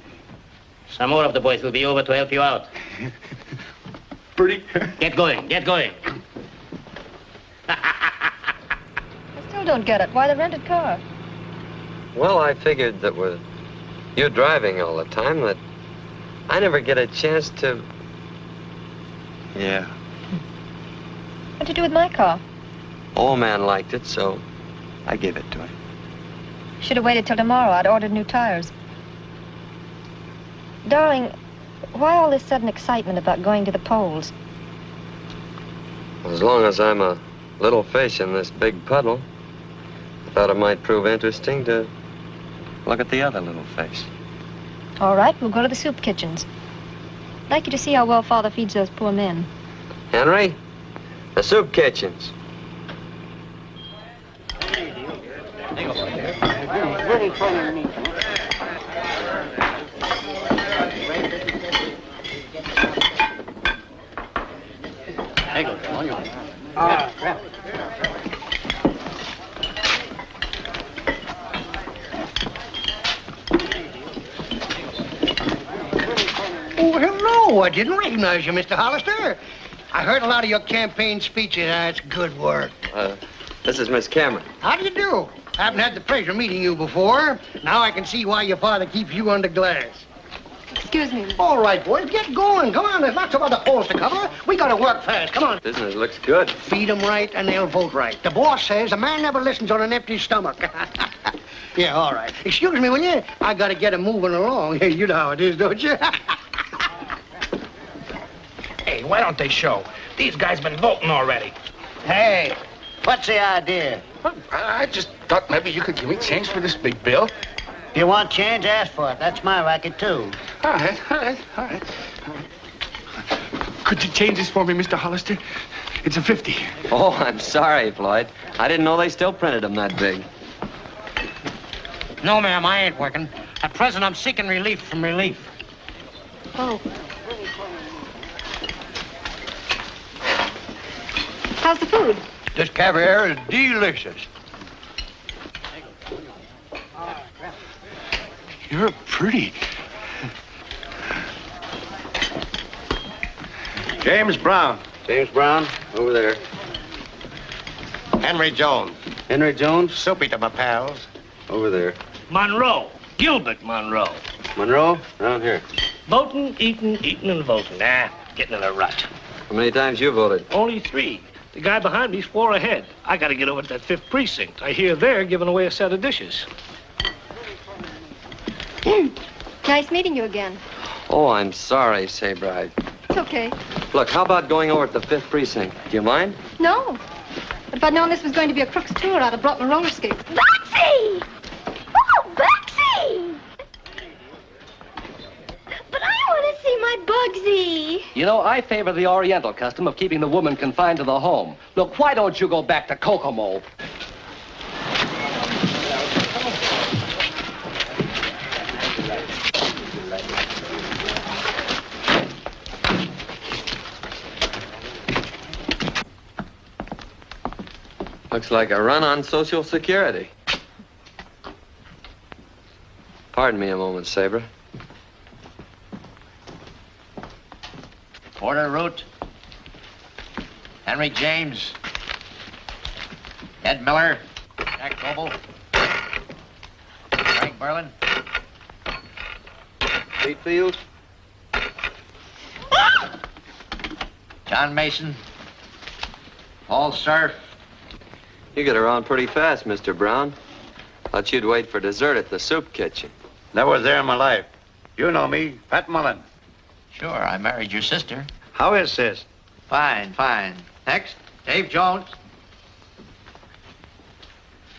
Some more of the boys will be over to help you out. Pretty. Get going, get going. I still don't get it. Why the rented car? Well, I figured that with you driving all the time, that I never get a chance to... Yeah. What'd you do with my car? Old man liked it, so I gave it to him. Should have waited till tomorrow. I'd ordered new tires. Darling, why all this sudden excitement about going to the polls? As long as I'm a little fish in this big puddle, I thought it might prove interesting to look at the other little fish. All right, we'll go to the soup kitchens. I'd like you to see how well Father feeds those poor men. Henry, the soup kitchens. Very funny meeting. Hey, go on, you. Well. Oh, hello. I didn't recognize you, Mr. Hollister. I heard a lot of your campaign speeches. That's good work. This is Miss Cameron. How do you do? I haven't had the pleasure of meeting you before. Now I can see why your father keeps you under glass. Excuse me. All right, boys, get going. Come on, there's lots of other polls to cover. We gotta work fast. Come on. Business looks good. Feed 'em right and they'll vote right. The boss says a man never listens on an empty stomach. Yeah, all right. Excuse me, will you? I gotta get 'em moving along. You know how it is, don't you? Hey, why don't they show? These guys been voting already. Hey, what's the idea? I just thought maybe you could give me change for this big bill. If you want change, ask for it. That's my racket, too. All right. Could you change this for me, Mr. Hollister? It's a 50. Oh, I'm sorry, Floyd. I didn't know they still printed them that big. No, ma'am, I ain't working. At present, I'm seeking relief from relief. Oh. How's the food? This caviar is delicious. You're pretty. James Brown. James Brown, over there. Henry Jones. Henry Jones? Soapy to my pals. Over there. Monroe. Gilbert Monroe. Monroe? Down here. Voting, eating, and voting. Getting in a rut. How many times you voted? Only 3. The guy behind me's 4 ahead. I gotta get over to that 5th precinct. I hear they're giving away a set of dishes. Nice meeting you again. Oh, I'm sorry, Sabride. It's okay. Look, how about going over to the 5th precinct? Do you mind? No. But if I'd known this was going to be a crook's tour, I'd have brought my roller skates. Betsy! Oh, Betsy! But I want to see my Bugsy. You know, I favor the Oriental custom of keeping the woman confined to the home. Look, why don't you go back to Kokomo? Looks like a run on Social Security. Pardon me a moment, Sabra. Porter Root. Henry James. Ed Miller. Jack Goebel. Frank Berlin. Wheatfield. John Mason. Paul Surf. You get around pretty fast, Mr. Brown. Thought you'd wait for dessert at the soup kitchen. Never was there in my life. You know me, Pat Mullen. Sure, I married your sister. How is sis? Fine. Next, Dave Jones.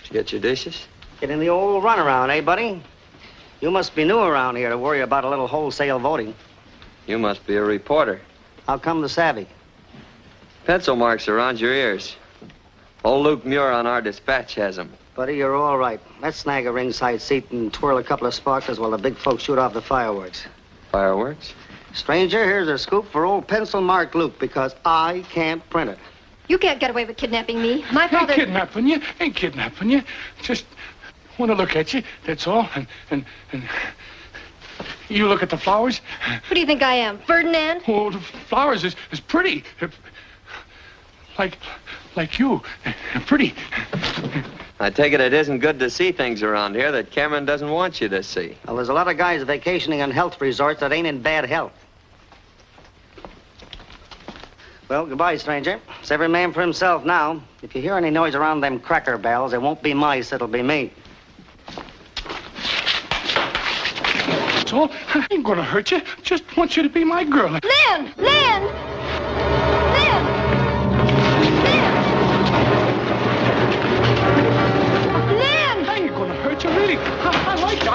Did you get your dishes? Getting the old runaround, eh, buddy? You must be new around here to worry about a little wholesale voting. You must be a reporter. How come the savvy? Pencil marks around your ears. Old Luke Muir on our dispatch has them. Buddy, you're all right. Let's snag a ringside seat and twirl a couple of sparklers while the big folks shoot off the fireworks. Fireworks? Stranger, here's a scoop for old pencil marked Luke because I can't print it. You can't get away with kidnapping me. My father... Ain't kidnapping you. Just want to look at you, that's all. And you look at the flowers. Who do you think I am, Ferdinand? Oh, the flowers is pretty. Like you. Pretty. I take it isn't good to see things around here that Cameron doesn't want you to see. Well, there's a lot of guys vacationing on health resorts that ain't in bad health. Well, goodbye, stranger. It's every man for himself now. If you hear any noise around them cracker barrels, it won't be mice, it'll be me. That's all. I ain't gonna hurt you. Just want you to be my girl. Lynn! I ain't gonna hurt you, really. I like you.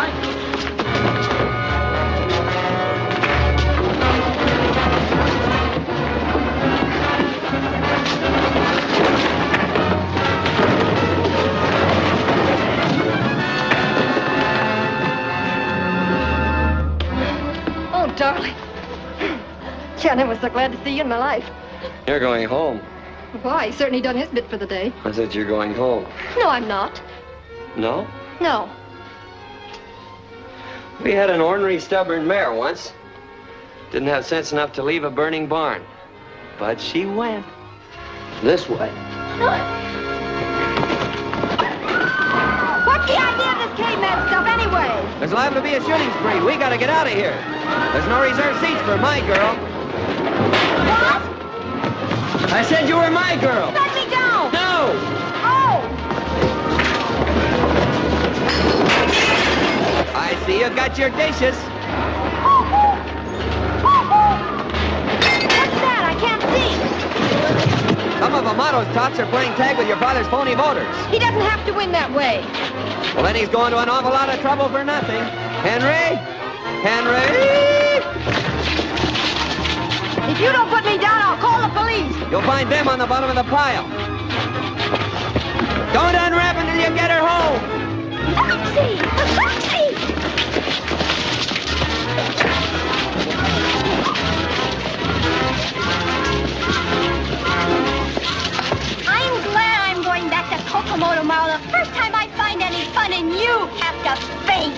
Oh, darling. Gee, I never was so glad to see you in my life. You're going home. Why? He certainly done his bit for the day. I said you're going home. No, I'm not. No? No. We had an ornery, stubborn mare once. Didn't have sense enough to leave a burning barn. But she went. This way. What's the idea of this caveman stuff anyway? There's There's liable to be a shooting spree. We gotta get out of here. There's no reserved seats for my girl. What? I said you were my girl. Let me down. No. Oh. I see you got your dishes. What's that? I can't see. Some of Amato's tots are playing tag with your father's phony voters. He doesn't have to win that way. Well, then he's going to an awful lot of trouble for nothing. Henry? Henry? If you don't put me down, I'll call the police. You'll find them on the bottom of the pile. Don't unwrap until you get her home. A taxi! A taxi! I'm glad I'm going back to Kokomo tomorrow. The first time I find any fun in you have to faint.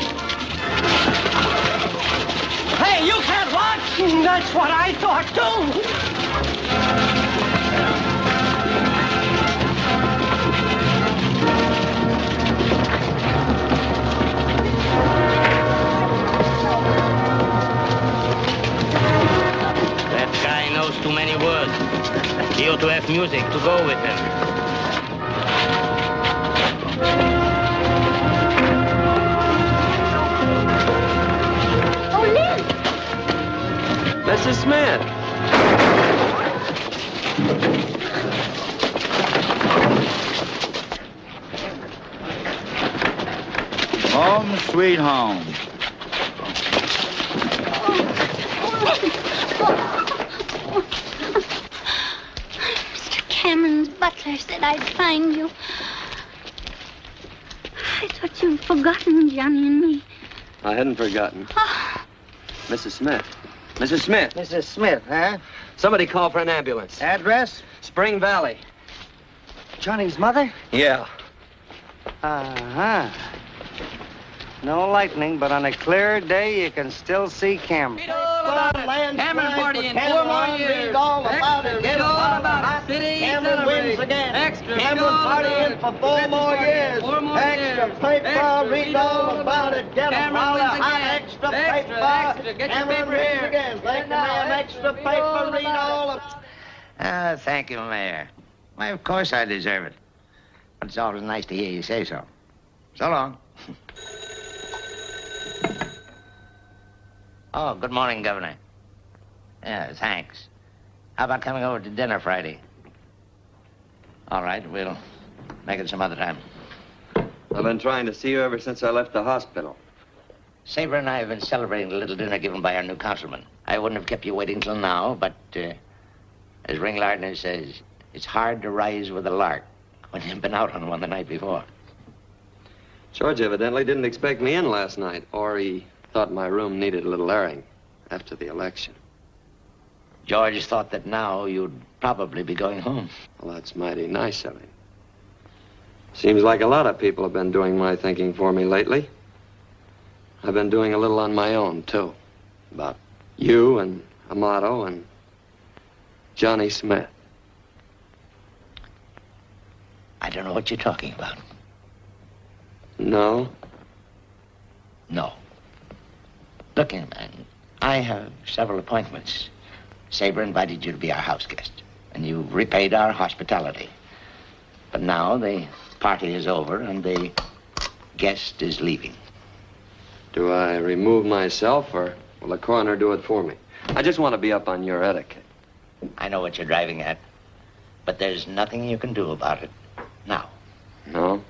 Hey, you can't watch! That's what I thought, too. That guy knows too many words. He ought to have music to go with him. Oh, Lynn! Mrs. Smith. Home sweet home. Mr. Cameron's butler said I'd find you. I thought you'd forgotten Johnny and me. I hadn't forgotten. Mrs. Smith. Mrs. Smith. Mrs. Smith, huh? Somebody call for an ambulance. Address? Spring Valley. Johnny's mother? Yeah. Uh-huh. No lightning, but on a clear day, you can still see Cameron. Cameron party in 4 more years. Read all about it. Read all about it. City Cameron wins again. Extra. Cameron party in for 4 more years. Extra paper. Read all about it. Get a pile of hot extra paper. Get your Cameron paper wins here. again. Thank you, ma'am. Extra paper. Read all about it. Thank you, Mayor. Why, of course I deserve it. But it's always nice to hear you say so. So long. Oh, good morning, Governor. Yeah, thanks. How about coming over to dinner Friday? All right, we'll make it some other time. I've been trying to see you ever since I left the hospital. Sabre and I have been celebrating the little dinner given by our new councilman. I wouldn't have kept you waiting till now, but as Ring Lardner says, it's hard to rise with a lark when you've been out on one the night before. George evidently didn't expect me in last night, or he thought my room needed a little airing after the election. George thought that now you'd probably be going home. Well, that's mighty nice of him. Seems like a lot of people have been doing my thinking for me lately. I've been doing a little on my own, too. About you and Amato and Johnny Smith. I don't know what you're talking about. No? No. Look here, man. I have several appointments. Sabre invited you to be our house guest, and you repaid our hospitality. But now the party is over, and the guest is leaving. Do I remove myself, or will the coroner do it for me? I just want to be up on your etiquette. I know what you're driving at, but there's nothing you can do about it now. No?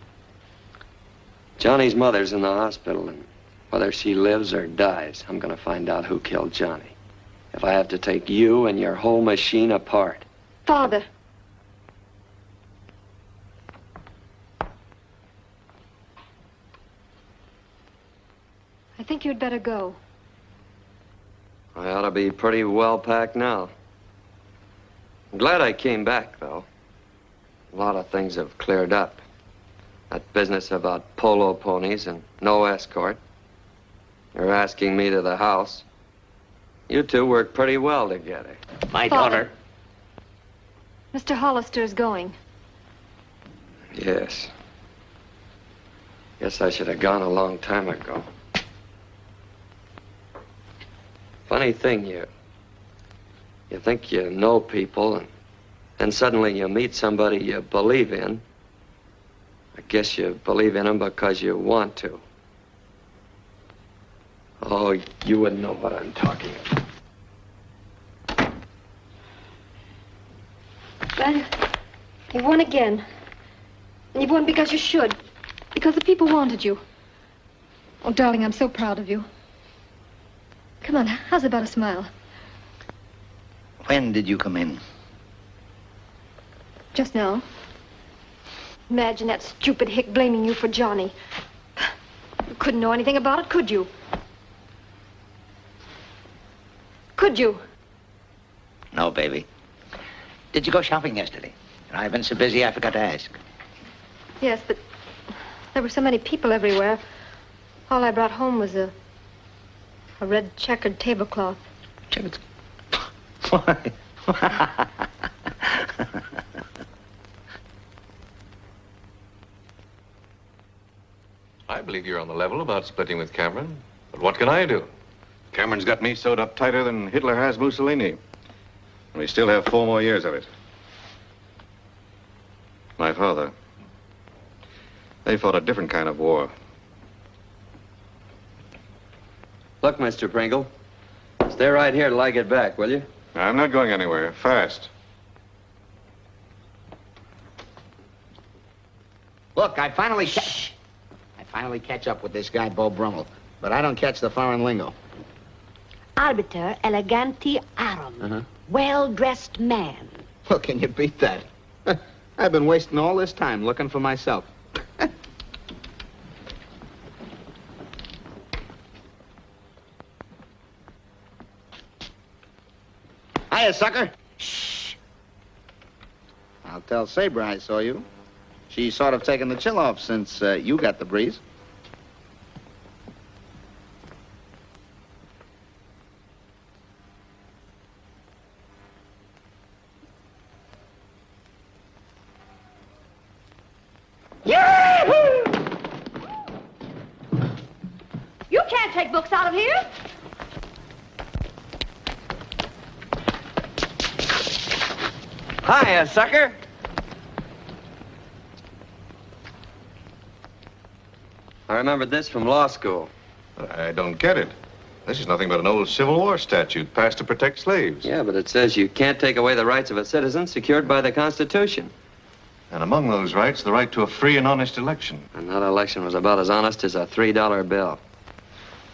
Johnny's mother's in the hospital, and whether she lives or dies, I'm going to find out who killed Johnny. If I have to take you and your whole machine apart. Father. I think you'd better go. I ought to be pretty well packed now. I'm glad I came back, though. A lot of things have cleared up. That business about polo ponies and no escort. You're asking me to the house. You two work pretty well together. My Father. daughter. Mr. Hollister's going. Yes. Guess I should have gone a long time ago. funny thing. You think you know people, and then suddenly you meet somebody you believe in. I guess you believe in them because you want to. Oh, you wouldn't know what I'm talking about. Well, you've won again. And you've won because you should. Because the people wanted you. Oh, darling, I'm so proud of you. Come on, how's about a smile? When did you come in? Just now. Imagine that stupid hick blaming you for Johnny. You couldn't know anything about it, could you? Could you? No, baby. Did you go shopping yesterday? I've been so busy I forgot to ask. Yes, but there were so many people everywhere. All I brought home was a red checkered tablecloth. Checkered? Why? I believe you're on the level about splitting with Cameron. But what can I do? Cameron's got me sewed up tighter than Hitler has Mussolini. And we still have 4 more years of it. My father. They fought a different kind of war. Look, Mr. Pringle. Stay right here till I get back, will you? I'm not going anywhere. Fast. Look, I finally catch up with this guy, Bo Brummel. But I don't catch the foreign lingo. Arbiter eleganti arum. Well-dressed man. Well, can you beat that? I've been wasting all this time looking for myself. Hiya, sucker. Shh. I'll tell Sabre I saw you. She's sort of taken the chill off since you got the breeze. Yahoo! You can't take books out of here. Hiya, sucker. I remembered this from law school. I don't get it. This is nothing but an old Civil War statute passed to protect slaves. Yeah, but it says you can't take away the rights of a citizen secured by the Constitution. And among those rights, the right to a free and honest election. And that election was about as honest as a $3 bill.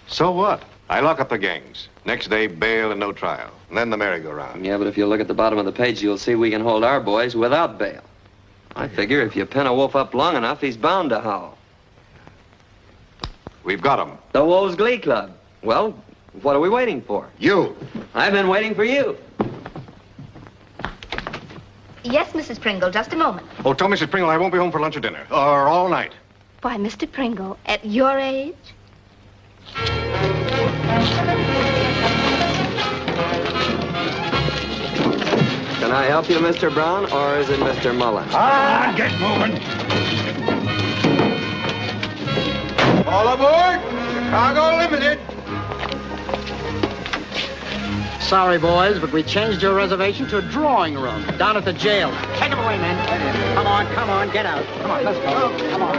So what? I lock up the gangs. Next day, bail and no trial. And then the merry-go-round. Yeah, but if you look at the bottom of the page, you'll see we can hold our boys without bail. I figure if you pin a wolf up long enough, he's bound to howl. We've got him. The Wolves Glee Club. Well, what are we waiting for? You. I've been waiting for you. Yes, Mrs. Pringle, just a moment. Oh, tell Mrs. Pringle I won't be home for lunch or dinner. Or all night. Why, Mr. Pringle, at your age? Can I help you, Mr. Brown, or is it Mr. Mullen? Ah, get moving. All aboard! Chicago Limited. Sorry, boys, but we changed your reservation to a drawing room down at the jail. Take them away, men. Come on, get out. Come on, let's go. Come on.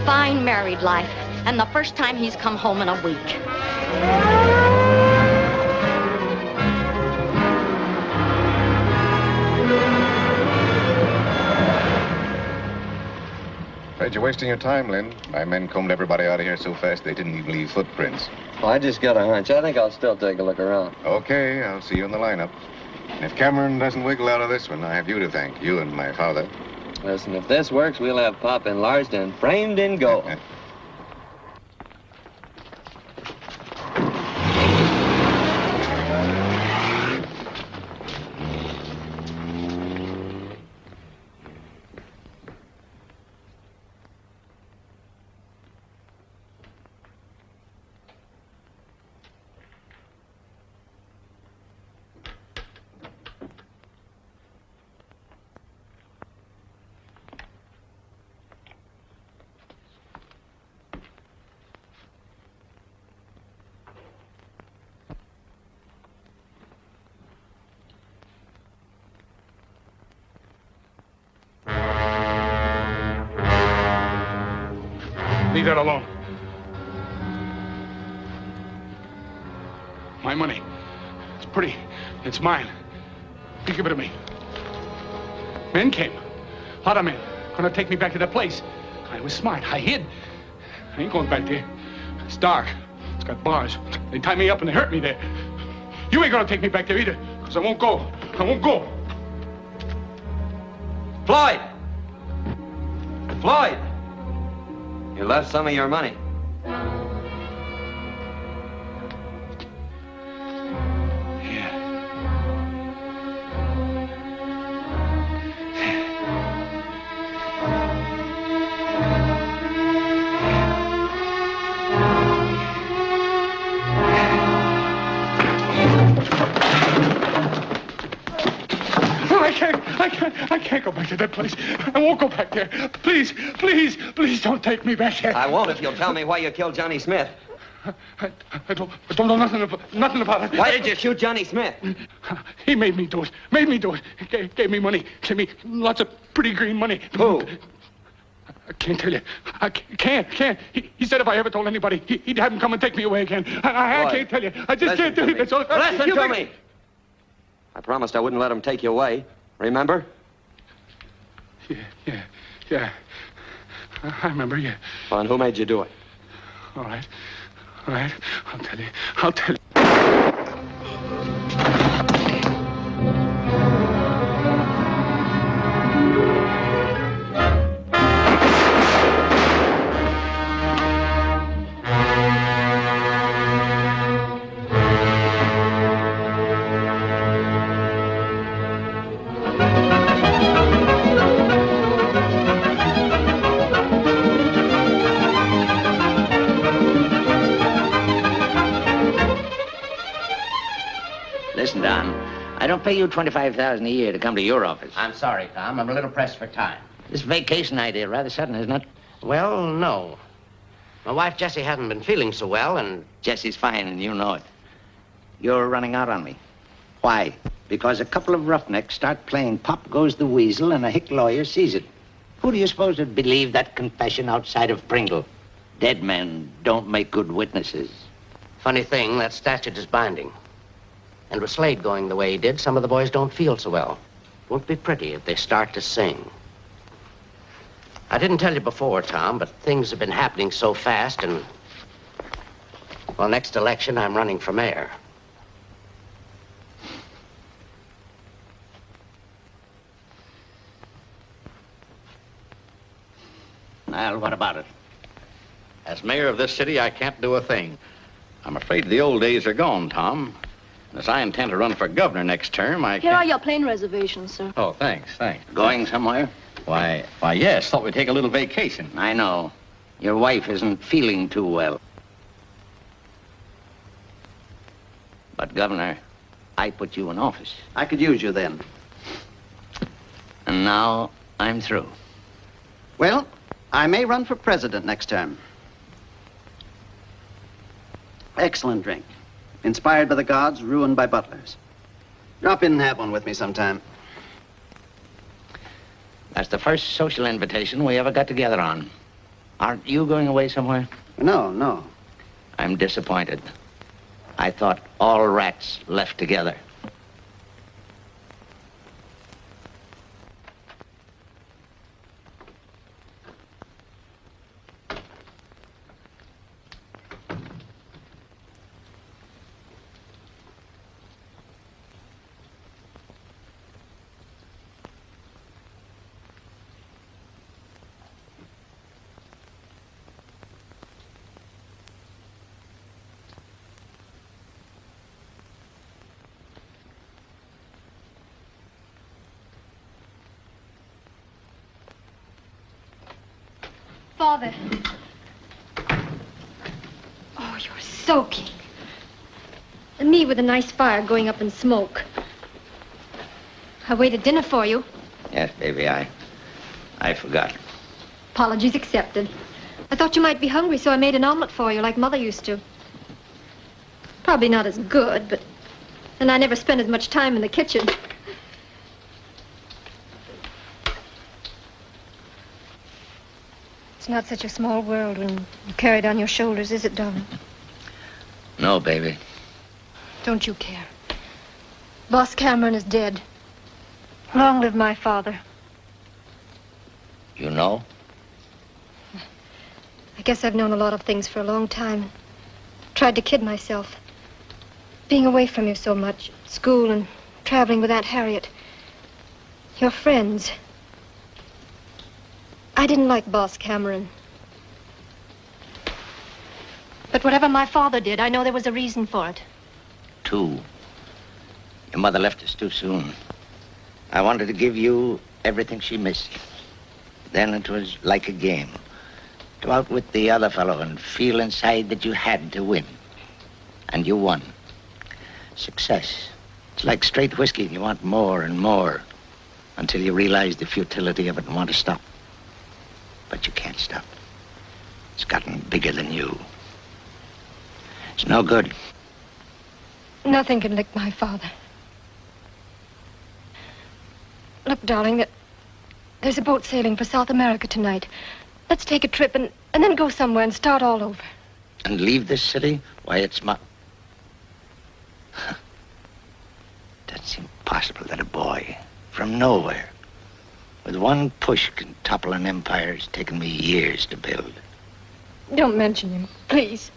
Fine married life, and the first time he's come home in a week. Afraid you're wasting your time, Lynn. My men combed everybody out of here so fast they didn't even leave footprints. Well, I just got a hunch. I think I'll still take a look around. Okay, I'll see you in the lineup. And if Cameron doesn't wiggle out of this one, I have you to thank. You and my father. Listen, if this works, we'll have Pop enlarged and framed in gold. Leave that alone. My money. It's pretty. It's mine. You give it to me. Men came. A lot of men. Gonna take me back to that place. I was smart. I hid. I ain't going back there. It's dark. It's got bars. They tie me up and they hurt me there. You ain't gonna take me back there either, because I won't go. I won't go. Floyd! Floyd! You left some of your money. I can't go back to that place. I won't go back there. Please, please, please don't take me back there. I won't if you'll tell me why you killed Johnny Smith. I don't know nothing about it. Why did you shoot Johnny Smith? He made me do it. Made me do it. He gave me money. Gave me lots of pretty green money. Who? I can't tell you. I can't. He said if I ever told anybody, he'd have him come and take me away again. I can't tell you. I just can't tell you. That's all. Listen to me. I promised I wouldn't let him take you away. Remember? Yeah. I remember, yeah. Well, and who made you do it? All right. I'll tell you. Listen, Don, I don't pay you $25,000 a year to come to your office. I'm sorry, Tom. I'm a little pressed for time. This vacation idea rather sudden, isn't it? Well, no. My wife, Jessie, hasn't been feeling so well, and... Jessie's fine, and you know it. You're running out on me. Why? Because a couple of roughnecks start playing Pop Goes the Weasel, and a hick lawyer sees it. Who do you suppose would believe that confession outside of Pringle? Dead men don't make good witnesses. Funny thing, that statute is binding. And with Slade going the way he did, some of the boys don't feel so well. Won't be pretty if they start to sing. I didn't tell you before, Tom, but things have been happening so fast, and... Well, next election, I'm running for mayor. Well, what about it? As mayor of this city, I can't do a thing. I'm afraid the old days are gone, Tom. As I intend to run for governor next term, I Here can't... are your plane reservations, sir. Oh, thanks. Going somewhere? Why, yes. Thought we'd take a little vacation. I know. Your wife isn't feeling too well. But, Governor, I put you in office. I could use you then. And now I'm through. Well, I may run for president next term. Excellent drink. Inspired by the gods, ruined by butlers. Drop in and have one with me sometime. That's the first social invitation we ever got together on. Aren't you going away somewhere? No. I'm disappointed. I thought all rats left together. Father. Oh, you're soaking. And me with a nice fire going up in smoke. I waited dinner for you. Yes, baby, I forgot. Apologies accepted. I thought you might be hungry, so I made an omelet for you like Mother used to. Probably not as good, but... And I never spent as much time in the kitchen. It's not such a small world when you carry it on your shoulders, is it, darling? No, baby. Don't you care? Boss Cameron is dead. Long live my father. You know? I guess I've known a lot of things for a long time. Tried to kid myself. Being away from you so much, school and traveling with Aunt Harriet. Your friends. I didn't like Boss Cameron. But whatever my father did, I know there was a reason for it. Two. Your mother left us too soon. I wanted to give you everything she missed. Then it was like a game. To outwit the other fellow and feel inside that you had to win. And you won. Success. It's like straight whiskey. You want more and more until you realize the futility of it and want to stop. But you can't stop. It's gotten bigger than you. It's no good. Nothing can lick my father. Look, darling, there's a boat sailing for South America tonight. Let's take a trip and then go somewhere and start all over. And leave this city? Why, it's my... That's impossible that a boy from nowhere with one push can topple an empire it's taken me years to build. Don't mention him, please.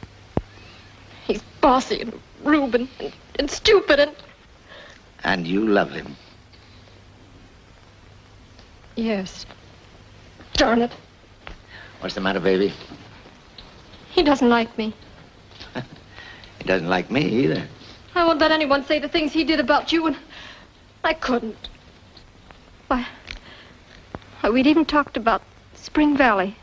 He's bossy and rude and stupid and... And you love him. Yes. Darn it. What's the matter, baby? He doesn't like me. He doesn't like me either. I won't let anyone say the things he did about you, and I couldn't. Why, we'd even talked about Spring Valley.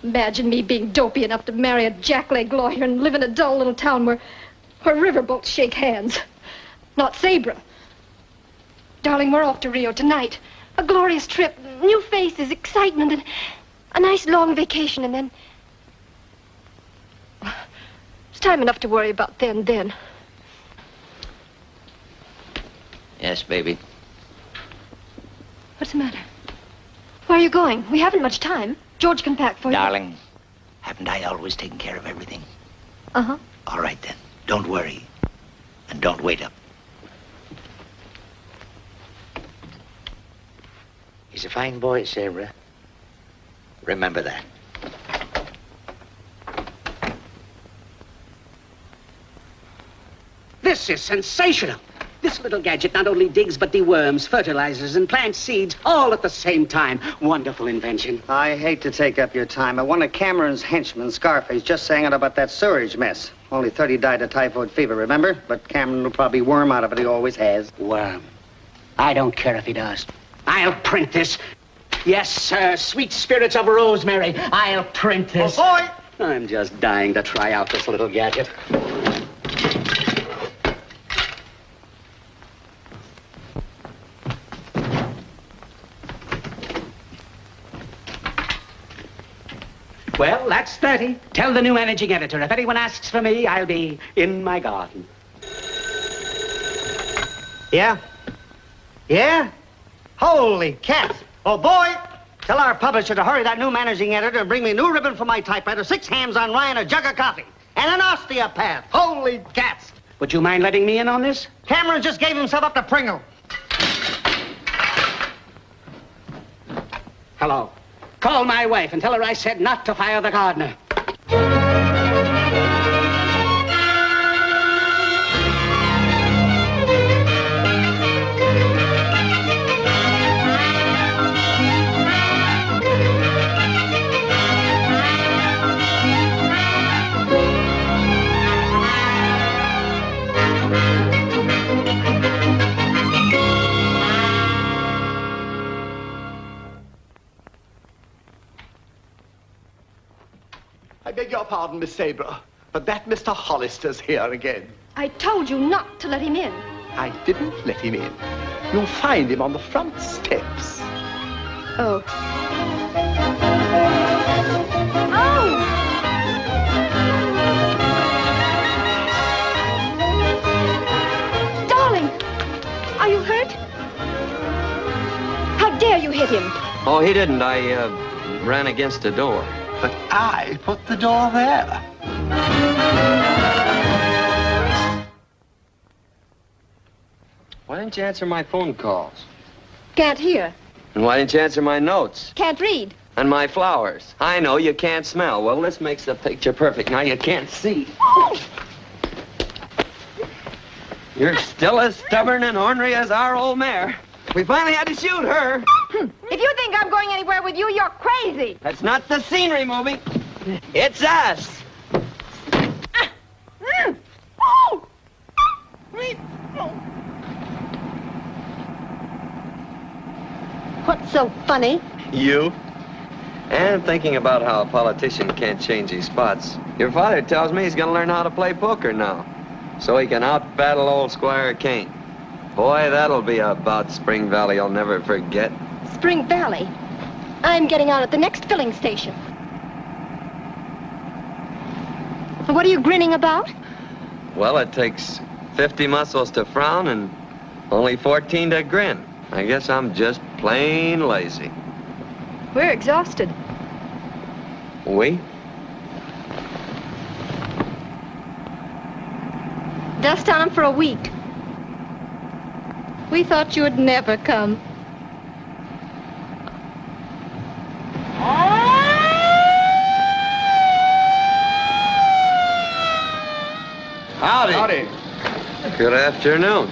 Imagine me being dopey enough to marry a jackleg lawyer and live in a dull little town where riverboats shake hands. Not Sabra. Darling, we're off to Rio tonight. A glorious trip, new faces, excitement, and a nice long vacation, and then... It's time enough to worry about then. Yes, baby. What's the matter? Where are you going? We haven't much time. George can pack for you. Darling, haven't I always taken care of everything? Uh-huh. All right, then. Don't worry. And don't wait up. He's a fine boy, Sabra. Remember that. This is sensational. This little gadget not only digs but deworms, fertilizes, and plants seeds all at the same time. Wonderful invention. I hate to take up your time, but one of Cameron's henchmen, Scarface, just sang out about that sewerage mess. Only 30 died of typhoid fever, remember? But Cameron will probably worm out of it. He always has. Worm. I don't care if he does. I'll print this. Yes, sir. Sweet spirits of rosemary. I'll print this. Oh, boy! I'm just dying to try out this little gadget. Well, that's 30. Tell the new managing editor, if anyone asks for me, I'll be in my garden. Yeah? Yeah? Holy cats. Oh, boy! Tell our publisher to hurry that new managing editor and bring me a new ribbon for my typewriter, 6 hams on rye, and a jug of coffee. And an osteopath. Holy cats. Would you mind letting me in on this? Cameron just gave himself up to Pringle. Hello. Call my wife and tell her I said not to fire the gardener. I beg your pardon, Miss Sabra, but that Mr. Hollister's here again. I told you not to let him in. I didn't let him in. You'll find him on the front steps. Oh. Oh! Darling, are you hurt? How dare you hit him? Oh, he didn't. I ran against a door. But I put the door there. Why didn't you answer my phone calls? Can't hear. And why didn't you answer my notes? Can't read. And my flowers? I know you can't smell. Well, this makes the picture perfect. Now you can't see. You're still as stubborn and ornery as our old mare. We finally had to shoot her. If you think I'm going anywhere with you, you're crazy. That's not the scenery movie. It's us. What's so funny? You? And thinking about how a politician can't change his spots. Your father tells me he's gonna learn how to play poker now, so he can out-battle old Squire Kane. Boy, that'll be a bout Spring Valley I'll never forget. Spring Valley. I'm getting out at the next filling station. What are you grinning about? Well, it takes 50 muscles to frown and only 14 to grin. I guess I'm just plain lazy. We're exhausted. We? Dust on 'em for a week. We thought you'd never come. Howdy. Howdy. Good afternoon.